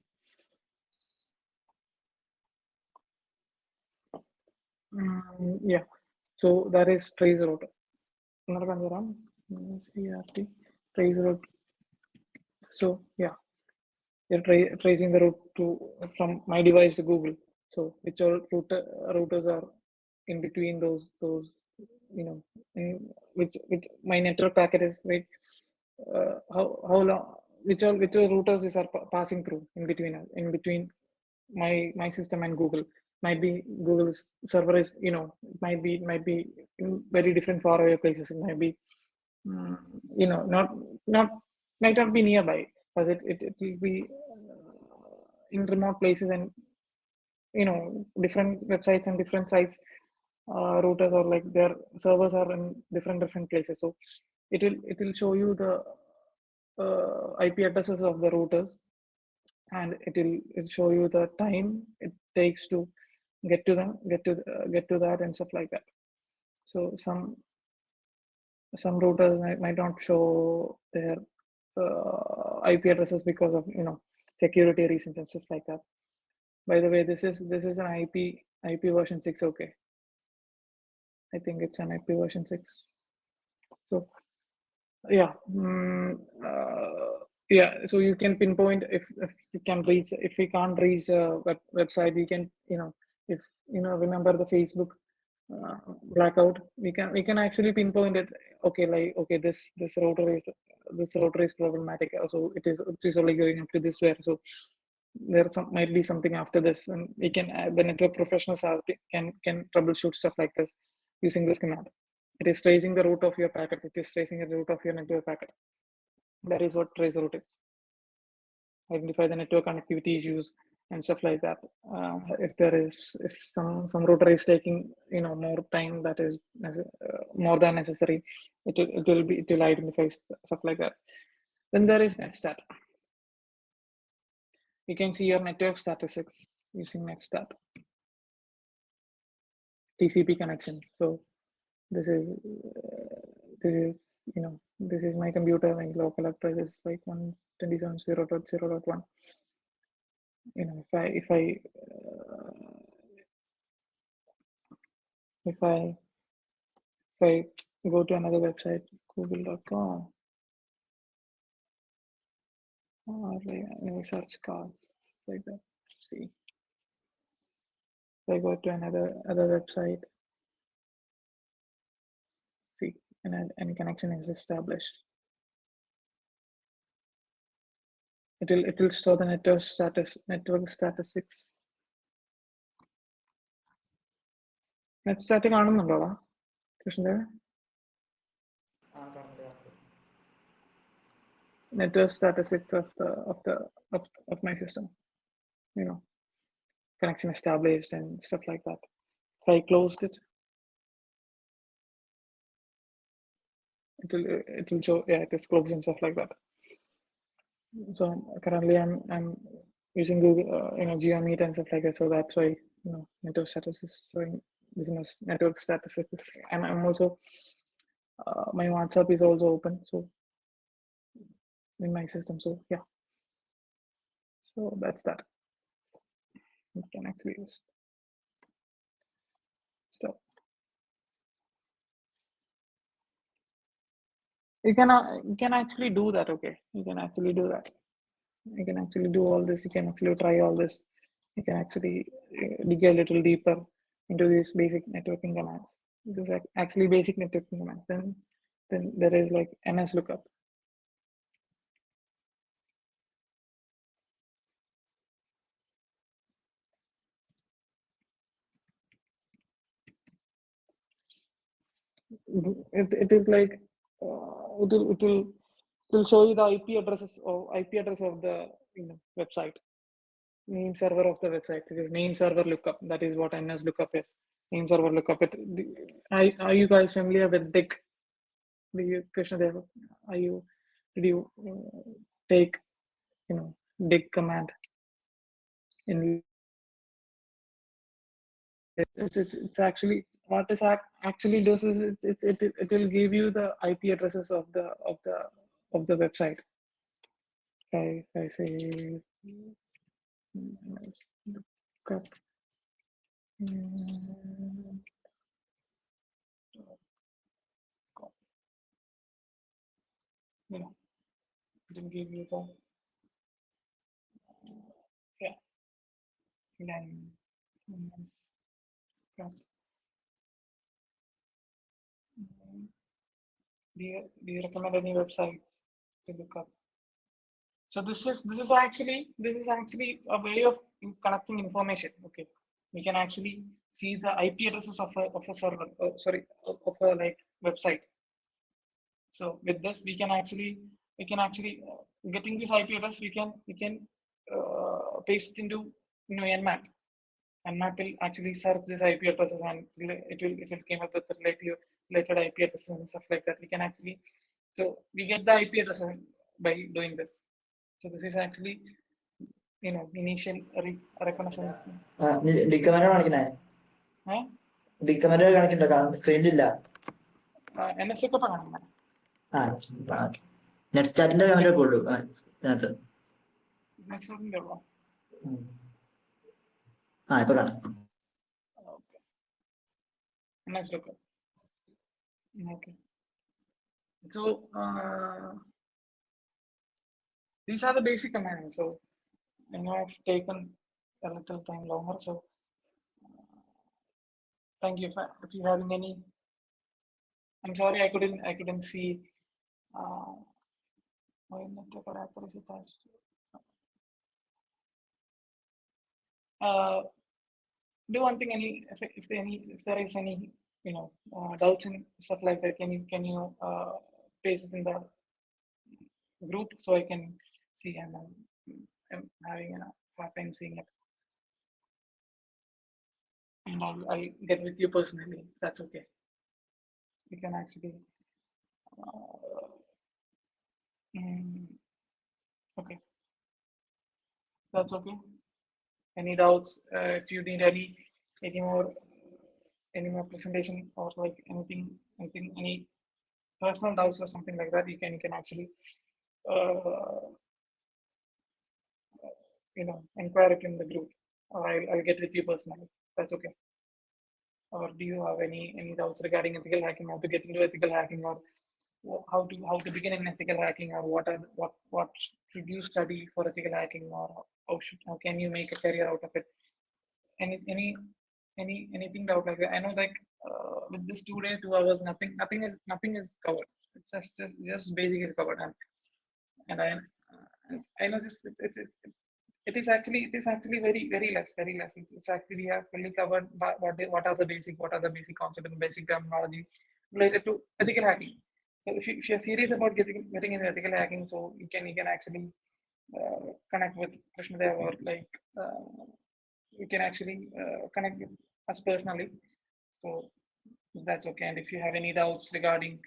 Speaker 1: Yeah. So that is trace route. Trace route. So yeah, you're tracing the route from my device to Google. So which all routers are in between those which my network packet is, right? How long, which all routers is are passing through in between my system and Google. Might be Google's server is, it might be in very different far away places. It might be not might not be nearby, because it will be in remote places, and different websites and different sites, routers, or like their servers are in different places. So it will show you the IP addresses of the routers, and it'll show you the time it takes to get to them, get to that, and stuff like that. So some routers might not show their IP addresses because of security reasons and stuff like that. By the way, this is an IP version 6. Okay, I think it's an IP version 6. So yeah, yeah. So you can pinpoint if we can't reach a website, we can if remember the Facebook blackout, we can actually pinpoint it. Okay, like okay, this router is problematic. So it is only going up to this where. So there might be something after this, and we can the network professionals can troubleshoot stuff like this using this command. It is tracing the route of your packet. It is tracing the route of your network packet. That is what trace route is. Identify the network connectivity issues and stuff like that. If some router is taking more time, that is more than necessary, it will identify stuff like that. Then there is netstat. You can see your network statistics using netstat. TCP connection. So this is this is my computer, and local address is like 127.0.0.1. If I go to another website, google.com, or like search cars like that. See, if I go to other website, see, and any connection is established. It will store the network statistics. Net static കാണുന്നുണ്ടോടാ Krishnadeva? Network statistics of my system, connection established and stuff like that. If I closed it, it will show, yeah, it is closed and stuff like that. So currently I'm using Google, GeoMeet and stuff like that. So that's why network statistics showing business network statistics, and I'm also my WhatsApp is also open, so in my system. So yeah, so that's that. You can actually use stuff. You can actually do that. Okay, you can actually do that. You can actually do all this. You can actually try all this. You can actually dig a little deeper into these basic networking commands. This is actually basic networking commands. Then there is like NS lookup. It is like it will show you the IP address of the website, name server of the website. It is name server lookup. That is what NS lookup is. Name server lookup. Are you guys familiar with DIG? Krishnadeva, did you take dig command in? It's actually what is actually does is it will give you the IP addresses of the website. If I say lookup, it will give you the then do you recommend any website to look up? So this is actually a way of collecting information. Okay, we can actually see the IP addresses of a server. Of a like website. So with this, we can actually getting this IP address, we can paste it into Nmap. Nmap will actually search this IP addresses, and it will come up with the related IP addresses and stuff like that. We can actually, so we get the IP address by doing this. So this is actually initial reconnaissance.
Speaker 3: സ്ക്രീനിലില്ല.
Speaker 1: NS lookup കാണുന്നത്.
Speaker 3: Net സ്റ്റാറ്റിന്റെ comment ഒക്കെ ഉള്ളൂ അതിനകത്ത്. ഇപ്പൊ കാണാം.
Speaker 1: NS lookup. Okay. So these are the basic commands. So I know I've taken a little time longer. So thank you. If you having any, I'm sorry I couldn't see. Do one thing. If there is any doubts and stuff like that, can you paste it in the group so I can see? And I'm having a hard time seeing it, and I'll get with you personally. That's okay. You can actually okay, that's okay. Any doubts? If you need any more any more presentation or like any personal doubts or something like that, you can actually uh, inquire it in the group, or I'll get with you personally. That's okay. Or do you have any doubts regarding ethical hacking, how to get into ethical hacking, or how to begin in ethical hacking, or what should you study for ethical hacking, or how can you make a career out of it? Anything doubt like that? I know like with this 2 day 2 hours, nothing is covered. It's just basic is covered, and I know this it is actually very less. It's actually we have fully covered what are the basic concepts and basic terminology related to ethical hacking. So if you're serious about getting into ethical hacking, so you can actually connect with Krishnadev, or like you can actually connect with us personally. So that's okay. And if you have any doubts regarding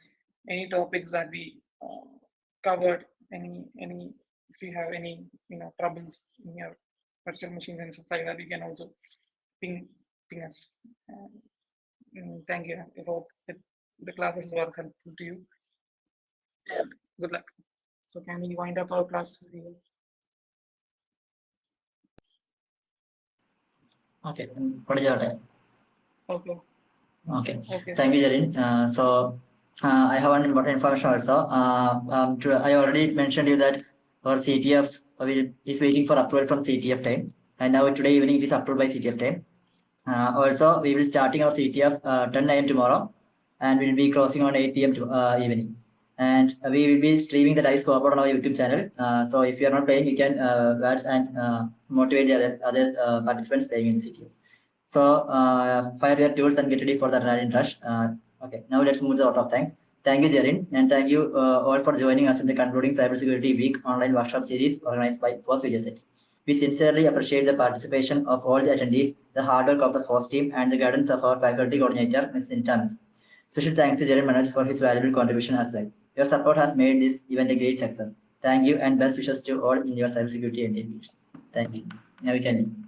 Speaker 1: any topics that we covered, any if you have any troubles in your virtual machines and stuff like that, you can also ping us. Thank you. I hope that the classes were helpful to you. And good luck. So can we wind up our class here?
Speaker 3: Okay. Okay.
Speaker 1: Okay.
Speaker 3: Okay.
Speaker 1: Okay.
Speaker 3: Thank you, Jerin. I have one important information also. I already mentioned you that our CTF is waiting for approval from CTF time, and now today evening it is approved by CTF time. Also, we will starting our CTF 10 a.m. tomorrow, and we will be closing on 8 p.m. to evening. And we will be streaming the live scoreboard on our YouTube channel. So if you are not playing, you can watch and motivate the other participants playing in the CTF. So fire your tools and get ready for the adrenaline rush. Okay, now let's move to the out of thanks. Thank you, Jerin, and thank you all for joining us in the concluding Cybersecurity Week online workshop series organized by FOSS VJCET. We sincerely appreciate the participation of all the attendees, the hard work of the FOSS team, and the guidance of our faculty coordinator, Ms. Nita Miss. Special thanks to Jerin Manoj for his valuable contribution as well. Your support has made this event a great success. Thank you and best wishes to all in your cybersecurity endeavors. Thank you. Now we can.